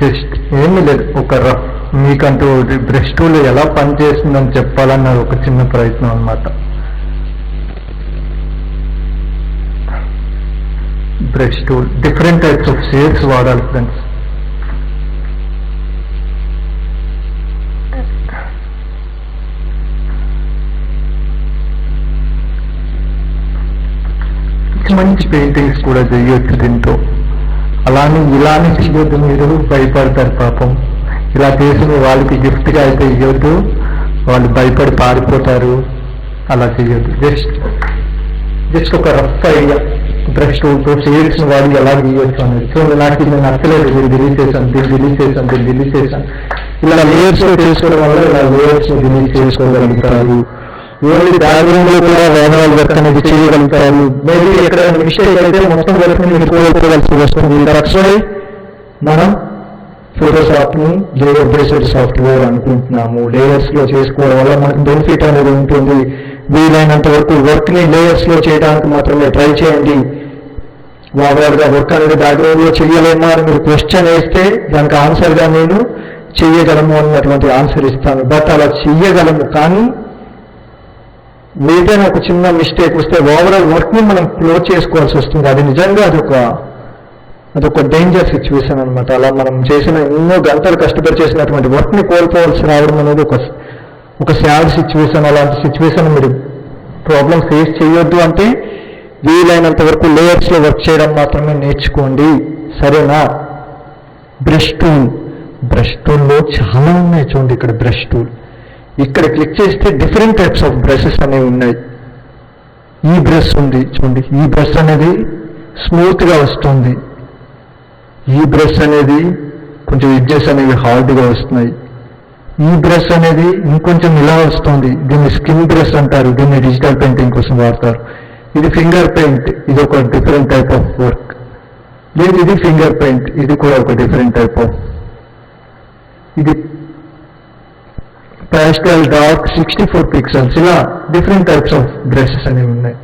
[SPEAKER 1] జస్ట్ ఏమీ లేదు, ఒక రఫ్ మీకంటూ బ్రష్ టూల్ ఎలా పనిచేస్తుందని చెప్పాలన్న ఒక చిన్న ప్రయత్నం అన్నమాట. Brush tool different types of shades వాడాలి ఫ్రెండ్స్. మంచి పెయింటింగ్స్ కూడా చేయొచ్చు దీంతో. ఇలానే చేయొద్దు, మీరు భయపడతారు పాపం. ఇలా చేసి వాళ్ళకి గిఫ్ట్గా అయితే ఇవ్వద్దు, వాళ్ళు భయపడి పారిపోతారు. అలా చేయొద్దు. జస్ట్ ఒక రఫ్ ఐడియా, బ్రష్ టూల్తో షేడ్స్ని వాడి ఎలా గీయొచ్చు అనేది. సో నాకు ఇది నచ్చలేదు, దీన్ని డిలీట్ చేశాను. ఇలా లేయర్స్ చేసుకోవడం వల్ల ఇలా లేయర్స్ డిలీట్ చేసుకోగలుగుతారు. ఓన్లీ బ్యాక్గ్రౌండ్ లో కూడా ఓవరాల్ వర్క్ అనేది చేయగలుగుతారు. మేబీ ఎక్కడ మిస్టేక్ అయితే మొత్తం వర్క్ ని మీరు కోల్పోవలసి వస్తుంది. దట్స్ వై మనం ఫోటోషాప్ ని లేయర్ బేస్డ్ సాఫ్ట్వేర్ అనుకుంటున్నాము. లేయర్స్ లో చేసుకోవడం వల్ల మనకు బెనిఫిట్ అనేది ఉంటుంది. వీలైనంత వరకు వర్క్ ని లేయర్స్ లో చేయడానికి మాత్రమే ట్రై చేయండి. ఓవరాల్ గా వర్క్ అనేది బ్యాక్గ్రౌండ్ లో చేయలేమా అని మీరు క్వశ్చన్ వేస్తే దానికి ఆన్సర్ గా నేను చెయ్యగలము అన్నటువంటి ఆన్సర్ ఇస్తాను. బట్ అలా చెయ్యగలము, కానీ ఏదైనా ఒక చిన్న మిస్టేక్ వస్తే ఓవరాల్ వర్క్ ని మనం క్లోజ్ చేసుకోవాల్సి వస్తుంది. అది నిజంగా అదొక డేంజర్ సిచ్యువేషన్ అనమాట. అలా మనం చేసిన ఎన్నో గంటలు కష్టపడి చేసినటువంటి వర్క్ ని కోల్పోవాల్సి రావడం అనేది ఒక సాడ్ సిచ్యువేషన్. అలాంటి సిచ్యువేషన్ మీరు ప్రాబ్లమ్ ఫేస్ చేయొద్దు అంటే వీలైనంత వరకు లేయర్స్ లో వర్క్ చేయడం మాత్రమే నేర్చుకోండి, సరేనా? బ్రష్ టూల్లో చాలా ఉన్నాయి. చూడండి, ఇక్కడ బ్రష్ టూల్, ఇక్కడ క్లిక్ చేస్తే డిఫరెంట్ టైప్స్ ఆఫ్ బ్రషెస్ అనేవి ఉన్నాయి. ఈ బ్రష్ ఉంది చూడండి, ఈ బ్రష్ అనేది స్మూత్ గా వస్తుంది. ఈ బ్రష్ అనేది కొంచెం ఎడ్జెస్ అనేవి హార్డ్గా వస్తున్నాయి. ఈ బ్రష్ అనేది ఇంకొంచెం ఇలా వస్తుంది. దీన్ని స్కిన్ బ్రష్ అంటారు. దీన్ని డిజిటల్ పెయింటింగ్ కోసం వాడతారు. ఇది ఫింగర్ పెయింట్, ఇది ఒక డిఫరెంట్ టైప్ ఆఫ్ వర్క్. లేదు, ఇది ఫింగర్ పెయింట్, ఇది కూడా ఒక డిఫరెంట్ టైప్ ఆఫ్. ఇది ప్యాస్టల్ డార్క్ 64 పిక్సెల్స్. ఇలా డిఫరెంట్ టైప్స్ ఆఫ్ బ్రషెస్ అనేవి ఉన్నాయి.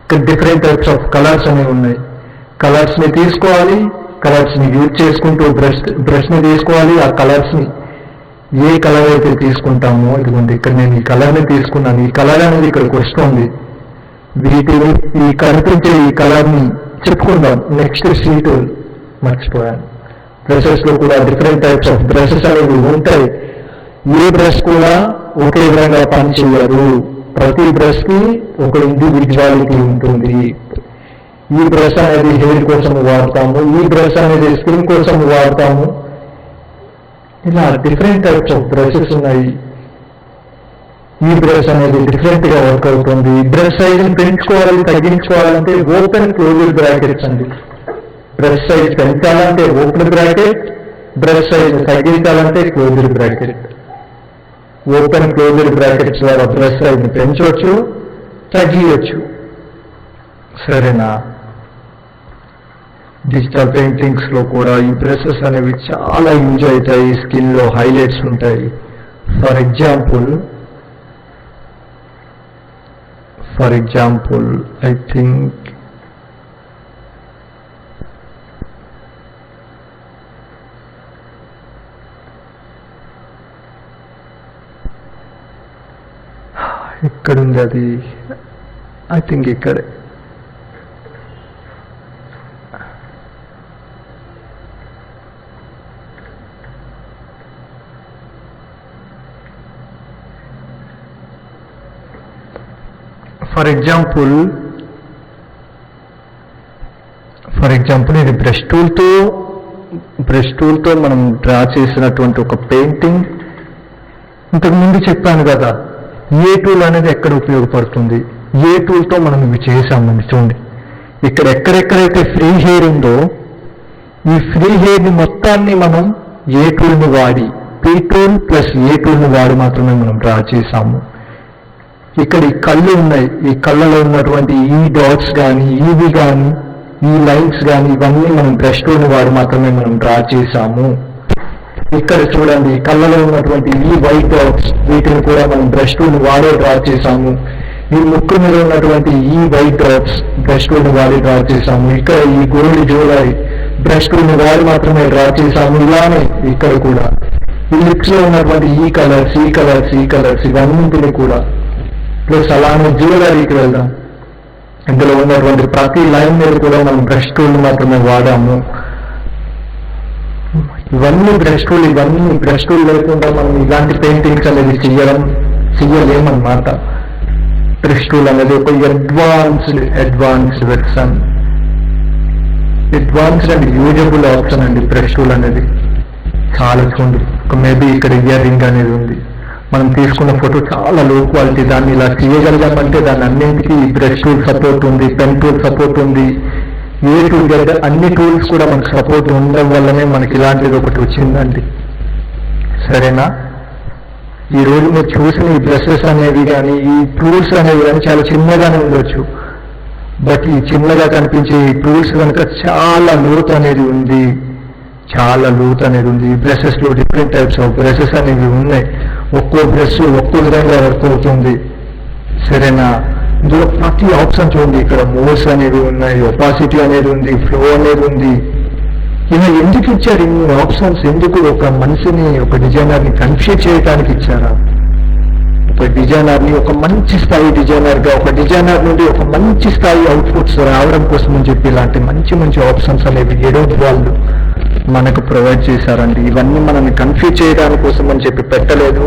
[SPEAKER 1] ఇక్కడ డిఫరెంట్ టైప్స్ ఆఫ్ కలర్స్ అనేవి ఉన్నాయి. కలర్స్ ని తీసుకోవాలి, కలర్స్ ని యూజ్ చేసుకుంటూ బ్రష్ ని తీసుకోవాలి. ఆ కలర్స్ ని ఏ కలర్ అయితే తీసుకుంటామో, ఇదిగోండి ఇక్కడ నేను ఈ కలర్ ని తీసుకున్నాను. ఈ కలర్ అనేది ఇక్కడికి వస్తుంది. ఈ కనిపించే ఈ కలర్ ని చెప్పుకుందాం. నెక్స్ట్ సీట్ మర్చిపోయాను. బ్రషెస్ లో కూడా డిఫరెంట్ టైప్స్ ఆఫ్ బ్రషెస్ అనేవి ఉంటాయి. ఏ బ్రష్ కూడా ఒకే విధంగా పనిచేయదు. ప్రతి బ్రష్ కి ఒక ఇండివిజువాలిటీ ఉంటుంది. ఈ బ్రష్ అనేది హెయిర్ కోసం వాడతాము, ఈ బ్రష్ అనేది స్కిన్ కోసం వాడతాము. ఇలా డిఫరెంట్ టైప్స్ ఆఫ్ బ్రషెస్ ఉన్నాయి. ఈ బ్రష్ అనేది డిఫరెంట్ గా వర్క్ అవుతుంది. బ్రష్ సైజ్ పెంచుకోవాలి, తగ్గించుకోవాలంటే ఓపెన్ క్లోజ్డ్ బ్రాకెట్స్ అండి. బ్రష్ సైజ్ పెంచాలంటే ఓపెన్ బ్రాకెట్, బ్రష్ సైజ్ తగ్గించాలంటే closed bracket. Open closed brackets ద్వారా బ్రష్ సైజ్ పెంచవచ్చు, తగ్గించవచ్చు, సరేనా? డిజిటల్ పెయింటింగ్స్ లో కూడా ఈ బ్రషెస్ అనేవి చాలా యూజ్ అవుతాయి. స్కిన్ లో హైలైట్స్ ఉంటాయి. ఫర్ ఎగ్జాంపుల్ ఐ థింక్ ఇక్కడుంది అది, ఐ థింక్ ఇక్కడే. ఫర్ ఎగ్జాంపుల్ ఇది బ్రష్ టూల్తో మనం డ్రా చేసినటువంటి ఒక పెయింటింగ్. ఇంతకుముందు చెప్పాను కదా, ఏ టూల్ అనేది ఎక్కడ ఉపయోగపడుతుంది. ఏ టూల్తో మనం ఇవి చేసామండి. చూడండి, ఇక్కడ ఎక్కడెక్కడైతే ఫ్రీ హెయిర్ ఉందో ఈ ఫ్రీ హెయిర్ని మొత్తాన్ని మనం ఏ టూల్ని వాడి, పీ టూల్ ప్లస్ ఏ టూల్ని వాడి మాత్రమే మనం డ్రా చేసాము. ఇక్కడ ఈ కళ్ళు ఉన్నాయి. ఈ కళ్ళలో ఉన్నటువంటి ఈ డాట్స్ కానీ, ఈవి కానీ, ఈ లైన్స్ కానీ, ఇవన్నీ మనం బ్రష్ టూల్ని వాడి మాత్రమే మనం డ్రా చేసాము. ఇక్కడ చూడండి, కళ్ళలో ఉన్నటువంటి ఈ వైట్ డాట్స్, వీటిని కూడా మనం బ్రష్ టూల్ని వాడే డ్రా చేసాము. ఈ ముక్కు మీద ఉన్నటువంటి ఈ వైట్ డాట్స్ బ్రష్ టూల్ని వాడి డ్రా చేసాము. ఇక్కడ ఈ గోల్డ్ జ్యువెలరీ బ్రష్ టూల్ని వాడి మాత్రమే డ్రా చేసాము. ఇలానే ఇక్కడ కూడా ఈ లిప్స్ లో ఉన్నటువంటి ఈ కలర్స్ ఇవన్నింటినీ కూడా, ప్లస్ అలానే జ్యువెలరీకి వెళ్దాం. ఇందులో ఉన్నటువంటి ప్రతి లైన్ మీద కూడా మనం బ్రష్ టూల్ మాత్రమే వాడాము. ఇవన్నీ బ్రష్ టూల్ లేకుండా మనం ఇలాంటి పెయింటింగ్స్ అనేది చెయ్యలేమన్నమాట. బ్రష్ టూల్ అనేది ఒక advanced version. Advanced and usable option అండి బ్రష్ టూల్ అనేది. చాలా చూడండి, ఒక మేబీ ఇక్కడ ఇయర్ రింగ్ అనేది ఉంది. మనం తీసుకున్న ఫోటో చాలా లో క్వాలిటీ, దాన్ని ఇలా తీయగలిగామంటే దాని అన్నింటికి బ్రష్ టూల్ సపోర్ట్ ఉంది, పెన్ టూల్ సపోర్ట్ ఉంది, ఏ టూల్ దగ్గర అన్ని టూల్స్ కూడా మనకు సపోర్ట్ ఉండడం వల్లనే మనకి ఇలాంటిది ఒకటి వచ్చిందండి. సరేనా? ఈ రోజు మీరు చూసిన ఈ బ్రషెస్ అనేవి కానీ ఈ టూల్స్ అనేవి కానీ చాలా చిన్నగానే ఉండొచ్చు, బట్ ఈ చిన్నగా కనిపించే ఈ టూల్స్ కనుక చాలా లోతు అనేది ఉంది, చాలా లోతు అనేది ఉంది. ఈ బ్రషెస్ లో డిఫరెంట్ టైప్స్ ఆఫ్ బ్రషెస్ అనేవి ఉన్నాయి. ఒక్కో బ్రష్ ఒక్కో విధంగా వర్క్ అవుతుంది. సరేనా? ఇందులో ప్రతి ఆప్షన్ చూడండి, ఇక్కడ మోడ్స్ అనేవి ఉన్నాయి, ఒపాసిటీ అనేది ఉంది, ఫ్లో అనేది ఉంది. ఇలా ఎందుకు ఇచ్చారు ఇన్ని ఆప్షన్స్? ఎందుకు? ఒక మనిషిని, ఒక డిజైనర్ని కన్ఫ్యూజ్ చేయడానికి ఇచ్చారా? ఒక డిజైనర్ని ఒక మంచి స్థాయి డిజైనర్గా, ఒక డిజైనర్ నుండి ఒక మంచి స్థాయి అవుట్పుట్స్ రావడం కోసం అని చెప్పి ఇలాంటి మంచి మంచి ఆప్షన్స్ అనేవి ఏడోది వాళ్ళు మనకు ప్రొవైడ్ చేశారండి. ఇవన్నీ మనల్ని కన్ఫ్యూజ్ చేయడానికి కోసం అని చెప్పి పెట్టలేదు,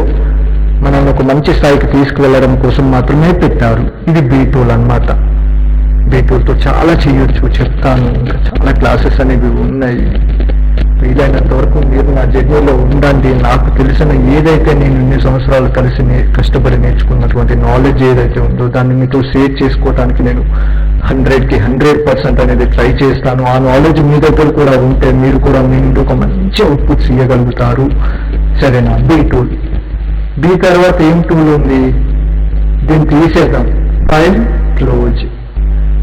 [SPEAKER 1] మనల్ని ఒక మంచి స్థాయికి తీసుకువెళ్ళడం కోసం మాత్రమే పెట్టారు. ఇది బీ టూల్ అన్నమాట. బీ టూల్తో చాలా చేయొచ్చు, చెప్తాను. ఇంకా చాలా క్లాసెస్ అనేవి ఉన్నాయి. వీలైనంత వరకు మీరు నా జర్నీలో ఉండండి. నాకు తెలిసిన ఏదైతే నేను ఇన్ని సంవత్సరాలు కష్టపడి నేర్చుకున్నటువంటి నాలెడ్జ్ ఏదైతే ఉందో దాన్ని మీతో షేర్ చేసుకోవడానికి నేను 100కి 100% అనేది ట్రై చేస్తాను. ఆ నాలెడ్జ్ మీ దగ్గర కూడా ఉంటే మీరు కూడా మీ నుండి ఒక మంచి అవుట్పుట్స్ ఇవ్వగలుగుతారు. సరేనా? Be tool. బీ తర్వాత ఏం టూల్ ఉంది? దీన్ని తీసేద్దాం. File close.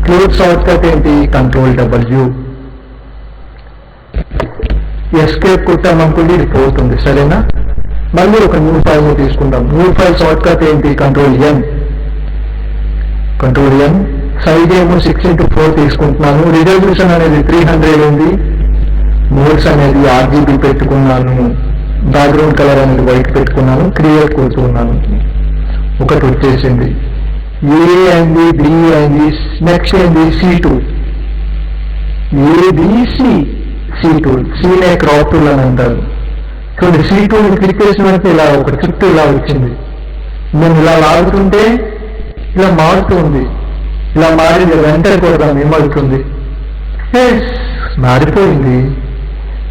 [SPEAKER 1] Close short cut ఏంటి? Ctrl+W. ఎస్కేప్ కొట్టామనుకోండి ఇది పోతుంది. సరేనా? మళ్ళీ ఒక న్యూ ఫైల్ ని తీసుకుందాం. న్యూ ఫైల్ షార్ట్ కట్ ఏంటి? Ctrl+N. Ctrl+N. సైజ్ ఏమో 6:4 తీసుకుంటున్నాను. రిజల్యూషన్ అనేది 300 ఉంది. మోడ్స్ అనేది RGB పెట్టుకున్నాను. బ్యాక్గ్రౌండ్ కలర్ అనేది వైట్ పెట్టుకున్నాను. క్రియేట్ కొడుతున్నాను. ఒకటి వచ్చేసింది. ఏ అయింది, బి అయింది, నెక్స్ట్ అయింది C2. ABC C2. సీనే crop tool అని అంటారు. చూడండి, C2 క్లిక్ చేసిన వెంటనే ఇలా ఒక చుట్టూ ఇలా వచ్చింది. నేను ఇలా లాగుతుంటే ఇలా మారుతుంది. ఇలా మారింది, వెంటనే కొడదాం ఏమవుతుంది? మారిపోయింది.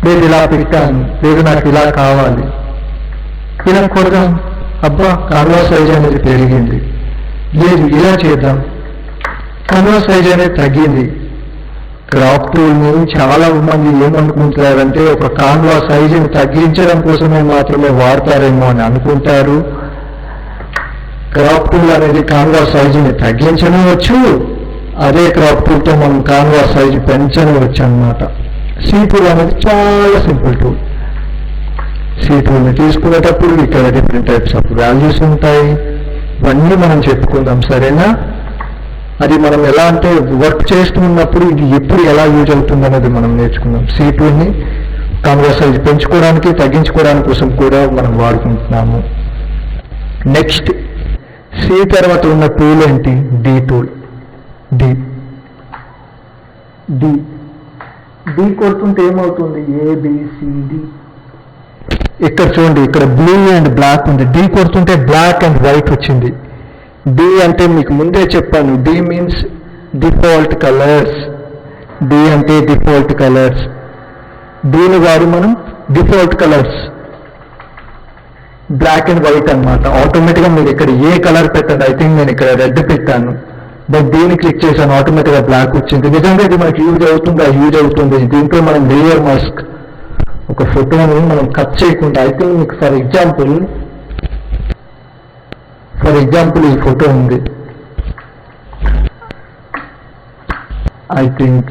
[SPEAKER 1] లేదు ఇలా పెట్టాను, లేదు నాకు ఇలా కావాలి, ఇలా కొడదాం. అబ్బా, కాన్వాస్ సైజ్ అనేది పెరిగింది. లేదు ఇలా చేద్దాం, కాన్వాస్ సైజ్ అనేది తగ్గింది. క్రాప్ టూల్ని చాలా మంది ఏమనుకుంటారంటే ఒక కాన్వాస్ సైజుని తగ్గించడం కోసమే మాత్రమే వాడతారేమో అని అనుకుంటారు. క్రాప్ టూల్ అనేది కాన్వాస్ సైజుని తగ్గించవచ్చు, అదే క్రాప్ టూల్తో మనం కాన్వాస్ సైజు పెంచవచ్చు అన్నమాట. C2 అనేది చాలా సింపుల్ టూల్. C2ని తీసుకునేటప్పుడు ఇక్కడ డిఫరెంట్ టైప్స్ ఆఫ్ వాల్యూస్ ఉంటాయి. ఇవన్నీ మనం చెప్పుకుందాం. సరేనా? అది మనం ఎలా అంటే వర్క్ చేస్తున్నప్పుడు ఇది ఎప్పుడు ఎలా యూజ్ అవుతుంది అనేది మనం నేర్చుకుందాం. C2ని కాన్వాస్ సైజ్ పెంచుకోవడానికి, తగ్గించుకోవడానికి కోసం కూడా మనం వాడుకుంటున్నాము. నెక్స్ట్ C తర్వాత ఉన్న టూల్ ఏంటి? D tool. D కొడుతుంటే ఏమవుతుంది? ABCD. ఇక్కడ చూడండి, ఇక్కడ బ్లూ అండ్ బ్లాక్ ఉంది. D కొడుతుంటే బ్లాక్ అండ్ వైట్ వచ్చింది. D అంటే మీకు ముందే చెప్పాను, D means default colours. D అంటే డిఫాల్ట్ కలర్స్. దీని వాడు మనం default colours black and white అన్నమాట. ఆటోమేటిక్గా మీరు ఇక్కడ ఏ కలర్ పెట్టండి. ఐ థింక్ నేను ఇక్కడ రెడ్ పెట్టాను, బట్ దీన్ని క్లిక్ చేశాను, ఆటోమేటిక్గా బ్లాక్ వచ్చింది. నిజంగా ఇది మనకి యూజ్ అవుతుంది. దీంట్లో మనం లేయర్ మాస్క్, ఒక ఫోటోని మనం కట్ చేయకుండా, ఐ థింక్ మీకు ఫర్ ఎగ్జాంపుల్ ఈ ఫోటో ఉంది. ఐ థింక్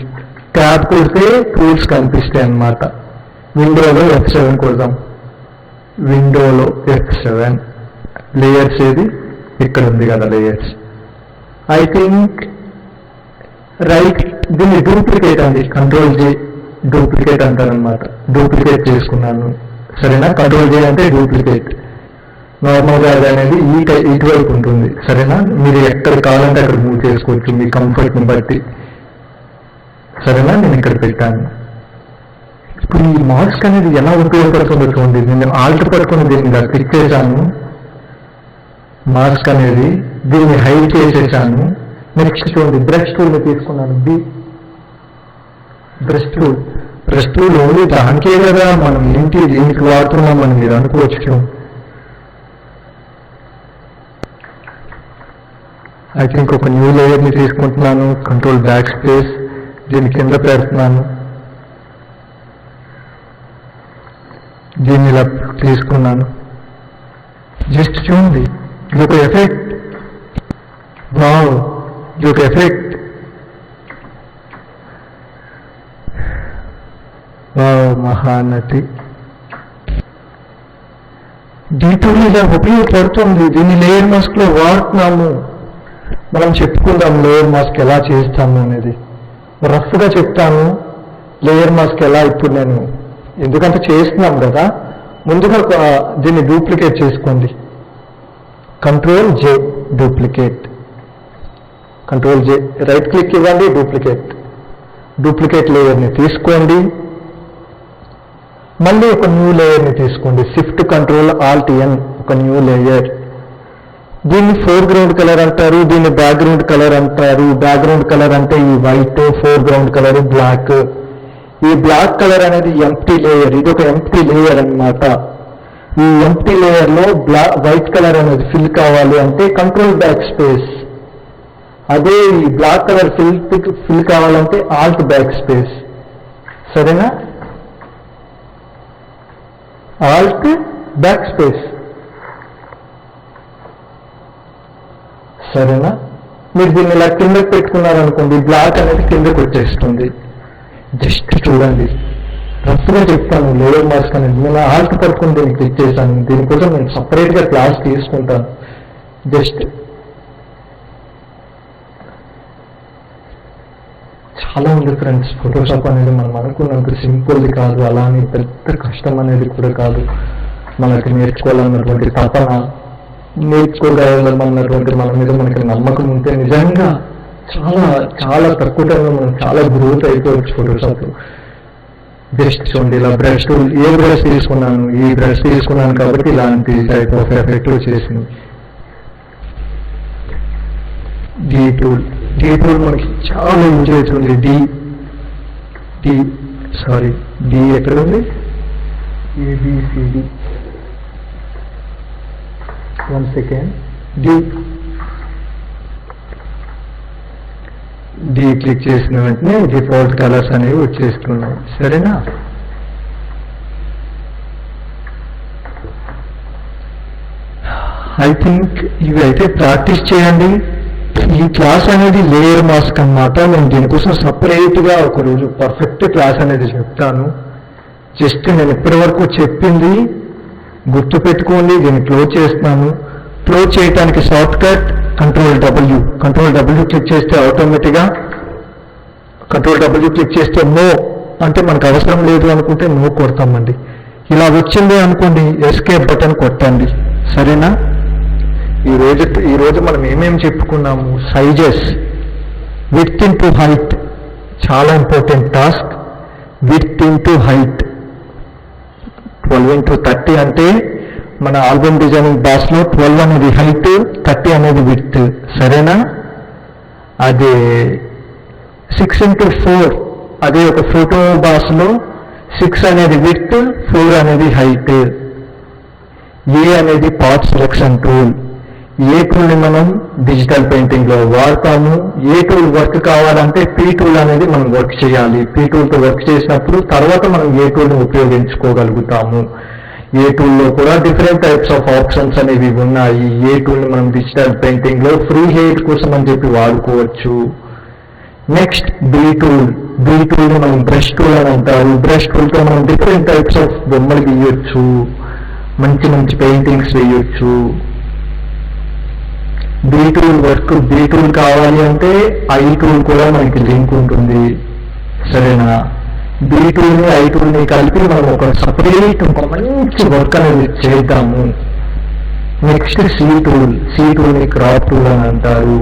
[SPEAKER 1] ట్యాబ్ కొడితే టూల్స్ కనిపిస్తాయి అన్నమాట. విండోలో F7 కొడదాం. విండోలో F7. లేయర్స్ ఏది? ఇక్కడ ఉంది కదా లేయర్స్. I think right. దీన్ని డూప్లికేట్ అండి. Ctrl+J డూప్లికేట్ అంటారనమాట. డూప్లికేట్ చేసుకున్నాను. సరేనా? Ctrl+J అంటే డూప్లికేట్. నార్మల్గా అది అనేది ఇటువైపు ఉంటుంది. సరేనా? మీరు ఎక్కడ కావాలంటే అక్కడ మూవ్ చేసుకోవచ్చు మీ కంఫర్ట్ని బట్టి. సరేనా? నేను ఇక్కడ పెట్టాను. ఇప్పుడు ఈ మాస్క్ అనేది ఎలా ఉపయోగపడుతుందో చూడండి. నేను ఆల్ట్ పట్టుకుని దీన్ని ఇలా క్లిక్ చేశాను. మాస్క్ అనేది దీన్ని హైడ్ చేసేసాను. నెక్స్ట్ చూడండి, బ్రష్ టూల్ని తీసుకున్నాను. బ్రష్ టూల్ ఓన్లీ దానికే కదా, మనం ఏంటి దీనికి వాడుతున్నాం అని మీరు అనుకోవచ్చు. ఐ థింక్ ఒక న్యూ లేయర్ని తీసుకుంటున్నాను, కంట్రోల్ బ్యాక్ స్పేస్, దీని కింద పెడుతున్నాను, దీన్ని ఇలా తీసుకున్నాను. జస్ట్ చూడండి, ఇది ఒక ఎఫెక్ట్. వావ్, ఇది ఒక ఎఫెక్ట్. వావ్, మహానటి. D2 ఇలా ఉపయోగపడుతుంది, దీన్ని లేయర్ మాస్క్ లో వాడుతున్నాము. మనం చెప్పుకుందాం లేయర్ మాస్క్ ఎలా చేస్తాము అనేది. రఫ్గా చెప్తాను లేయర్ మాస్క్ ఎలా. ఇప్పుడు నేను ఎందుకంటే చేస్తున్నాం కదా, ముందుగా దీన్ని డూప్లికేట్ చేసుకోండి. Control J duplicate, control J right click ఇవ్వండి, డూప్లికేట్ లేయర్ని తీసుకోండి. మళ్ళీ ఒక న్యూ లేయర్ని తీసుకోండి, షిఫ్ట్ కంట్రోల్ ఆల్ట్ N, ఒక న్యూ లేయర్. దీన్ని ఫోర్గ్రౌండ్ కలర్ అంటారు, దీన్ని బ్యాక్గ్రౌండ్ కలర్ అంటారు. బ్యాక్గ్రౌండ్ కలర్ అంటే ఈ వైట్, ఫోర్గ్రౌండ్ కలర్ బ్లాక్. ఈ బ్లాక్ కలర్ అనేది ఎంప్టీ లేయర్, ఇది ఒక ఎంప్టీ లేయర్ అన్నమాట. ఈ ఎంప్టీ లేయర్ లో వైట్ కలర్ అనేది ఫిల్ కావాలి అంటే కంట్రోల్ బ్యాక్ స్పేస్. అదే ఈ బ్లాక్ కలర్ ఫిల్ కావాలంటే ఆల్ట్ బ్యాక్ స్పేస్. సరేనా, ఆల్ట్ బ్యాక్ స్పేస్. సరేనా, మీరు దీన్ని ఇలా కిందకి పెట్టుకున్నారనుకోండి, బ్లాక్ అనేది కిందకి వచ్చేస్తుంది. జస్ట్ చూడండి, రఫ్గా చెప్తాను లేయర్ మాస్క్ అనేది. నేను ఆల్ట్ పట్టుకుని దీన్ని క్లిక్ చేశాను, దీనికోసం నేను సపరేట్గా క్లాస్ తీసుకుంటాను. జస్ట్ చాలా ఉంది ఫ్రెండ్స్, ఫోటోషాప్ అనేది మనం అనుకున్నంత సింపుల్ది కాదు, అలానే పెద్ద కష్టం అనేది కూడా కాదు. మనకి నేర్చుకోవాలన్నటువంటి తపన, నేర్చుకోగలమన్నటువంటి మన మీద మనకి నమ్మకం ఉంటే నిజంగా చాలా చాలా తక్కువ టైంలో మనం చాలా గ్రోత్ అయిపోవచ్చు ఫోటోషాప్. జస్ట్ చూడండి, ఇలా బ్రష్ టూల్, ఏ బ్రష్ తీసుకున్నాను, ఈ బ్రష్ తీసుకున్నాను కాబట్టి ఇలాంటి టైప్ ఆఫ్ ఎఫెక్ట్ చేసింది. D టూల్ మనకి చాలా యూజ్ అవుతుంది. డి ఎక్కడ ఉంది, ABCD, 1 సెకండ్. డి క్లిక్ చేసిన వెంటనే డిఫాల్ట్ కలర్స్ అనేవి వచ్చేస్తున్నాయి. సరేనా, ఐ థింక్ ఇవి అయితే ప్రాక్టీస్ చేయండి. ఈ క్లాస్ అనేది లేయర్ మాస్క్ అన్నమాట. నేను దీనికోసం సపరేట్గా ఒకరోజు పర్ఫెక్ట్ క్లాస్ అనేది చెప్తాను. జస్ట్ నేను ఇప్పటి వరకు చెప్పింది గుర్తు పెట్టుకోండి. దీన్ని క్లోజ్ చేస్తున్నాను. క్లోజ్ చేయడానికి short cut control W click చేస్తే ఆటోమేటిక్గా కంట్రోల్ W క్లిక్ చేస్తే నో అంటే మనకు అవసరం లేదు అనుకుంటే నో కొడతామండి. ఇలా వచ్చింది అనుకోండి, ఎస్కేప్ బటన్ కొట్టండి. సరేనా, ఈరోజు మనం ఏమేమి చెప్పుకున్నాము, సైజెస్, విడ్త్ ఇంటూ హైట్, చాలా important task. Width into height 12x30 అంటే మన ఆల్బమ్ డిజైనింగ్ బాక్స్లో 12 అనేది హైట్, 30 అనేది విడ్త్. సరేనా, అదే 6x4 అదే ఒక ఫోటో బాక్స్లో 6 అనేది విడ్త్, 4 అనేది హైట్. ఏ అనేది పార్ట్ సెలెక్షన్ టూల్. ఏ టూల్ని మనం డిజిటల్ పెయింటింగ్లో వాడతాము. ఏ టూల్ వర్క్ కావాలంటే పీ టూల్ అనేది మనం వర్క్ చేయాలి. పీ టూల్తో వర్క్ చేసినప్పుడు తర్వాత మనం ఏ టూల్ని ఉపయోగించుకోగలుగుతాము. ఏ టూల్లో కూడా డిఫరెంట్ టైప్స్ ఆఫ్ ఆప్షన్స్ అనేవి ఉన్నాయి. ఏ టూల్ని మనం డిజిటల్ పెయింటింగ్లో ఫ్రీ హెయిర్ కోసం అని చెప్పి వాడుకోవచ్చు. నెక్స్ట్ బీ టూల్ని మనం బ్రష్ టూల్ అని అంటారు. బ్రష్ టూల్తో మనం డిఫరెంట్ టైప్స్ ఆఫ్ బొమ్మలు వేయొచ్చు, మంచి పెయింటింగ్స్ వేయొచ్చు. బీ టూల్ కావాలి అంటే ఐ టూల్ కూడా మనకి లింక్ ఉంటుంది. సరేనా, బీ టూల్ని ఐ టూల్ని కలిపి మనం ఒక సపరేట్ ఒక మంచి వర్క్ అనేది చేద్దాము. నెక్స్ట్ సి టూల్ని క్రాప్ టూల్ అని అంటారు.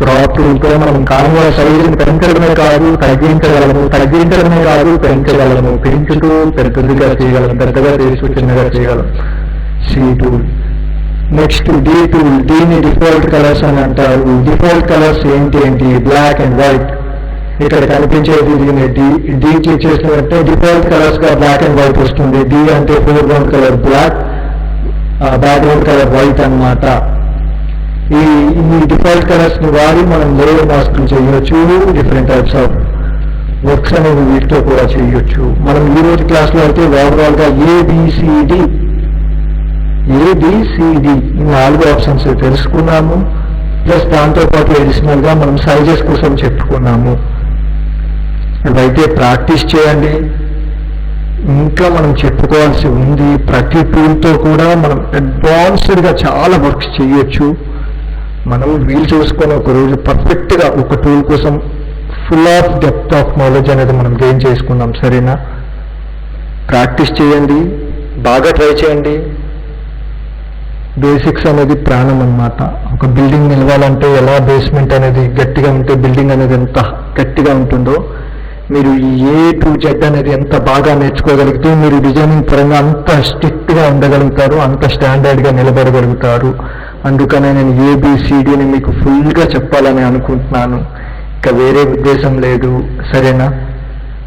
[SPEAKER 1] క్రాప్ టూల్తో మనం కాన్వా సైజుని పెంచడమే కాదు తగ్గించడమే కాదు పెంచగలము. పెంచుతూ పెద్దదిగా చేయగలం, పెద్దగా చేస్తూ చిన్నగా చేయగలం. C tool. నెక్స్ట్ డీని డిఫాల్ట్ కలర్స్ అని అంటారు. డిఫాల్ట్ కలర్స్ ఏంటి, బ్లాక్ అండ్ వైట్. ఇక్కడ కనిపించేది దీన్ని డి క్లిక్ చేసినట్టే డిఫాల్ట్ కలర్స్ గా బ్లాక్ అండ్ వైట్ వస్తుంది. డి అంటే foreground colour black, background colour white అన్నమాట. ఈ డిఫాల్ట్ కలర్స్ ని వాడి మనం లేయర్ మాస్కులు చేయొచ్చు, డిఫరెంట్ టైప్స్ ఆఫ్ వర్క్స్ అనేవి వీటితో కూడా చేయొచ్చు. మనం ఈ రోజు క్లాస్ లో అయితే ఓవరాల్ గా ఏబిసిడి ఈ 4 ఆప్షన్స్ తెలుసుకున్నాము. ప్లస్ దాంతో పాటు అడిషనల్ గా మనం సైజెస్ కోసం చెప్పుకున్నాము. ఇవైతే ప్రాక్టీస్ చేయండి. ఇంకా మనం చెప్పుకోవాల్సి ఉంది. ప్రతి టూల్తో కూడా మనం అడ్వాన్స్డ్ గా చాలా వర్క్స్ చేయొచ్చు. మనం వీలు చూసుకొని ఒక రోజు పర్ఫెక్ట్ గా ఒక టూల్ కోసం full of depth of knowledge అనేది మనం గెయిన్ చేసుకుందాం. సరేనా? ప్రాక్టీస్ చేయండి, బాగా ట్రై చేయండి. బేసిక్స్ అనేది ప్రాణం అన్నమాట. ఒక బిల్డింగ్ నిలవాలంటే ఎలా బేస్మెంట్ అనేది గట్టిగా ఉంటే బిల్డింగ్ అనేది ఎంత గట్టిగా ఉంటుందో, మీరు ఏ టు జెడ్ అనేది ఎంత బాగా నేర్చుకోగలిగితే మీరు డిజైనింగ్ పరంగా అంత స్ట్రిక్ట్ గా ఉండగలుగుతారు, అంత స్టాండర్డ్ గా నిలబడగలుగుతారు. అందుకనే నేను ఏబిసిడిని మీకు ఫుల్ గా చెప్పాలని అనుకుంటున్నాను. ఇంకా వేరే ఉద్దేశం లేదు. సరేనా?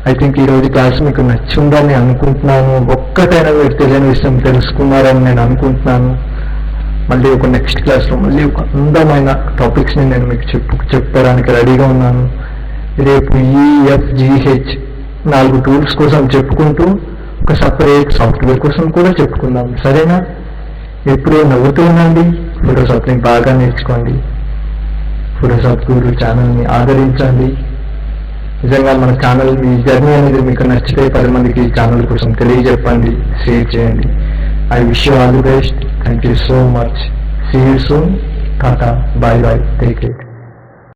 [SPEAKER 1] ఐ థింక్ ఈ రోజు క్లాస్ మీకు నచ్చిందని అనుకుంటున్నాను. ఒక్కటైనా మీరు తెలియని విషయం తెలుసుకున్నారని నేను అనుకుంటున్నాను. మళ్ళీ ఒక నెక్స్ట్ క్లాస్లో మళ్ళీ ఒక అందమైన టాపిక్స్ని నేను మీకు చెప్పడానికి రెడీగా ఉన్నాను. రేపు EFGH 4 టూల్స్ కోసం చెప్పుకుంటూ ఒక సపరేట్ సాఫ్ట్వేర్ కోసం కూడా చెప్పుకుందాం. సరేనా? ఎప్పుడూ నవ్వుతూ ఉండండి. ఫోటోషాప్ని బాగా నేర్చుకోండి. ఫోటోషాప్ గురు ఛానల్ని ఆదరించండి. నిజంగా మన ఛానల్ మీ జర్నీ అనేది మీకు నచ్చితే 10 మందికి ఈ ఛానల్ కోసం తెలియజెప్పండి, షేర్ చేయండి. I wish you all the best. Thank you so much. See you soon. Tata. Bye bye. Take care.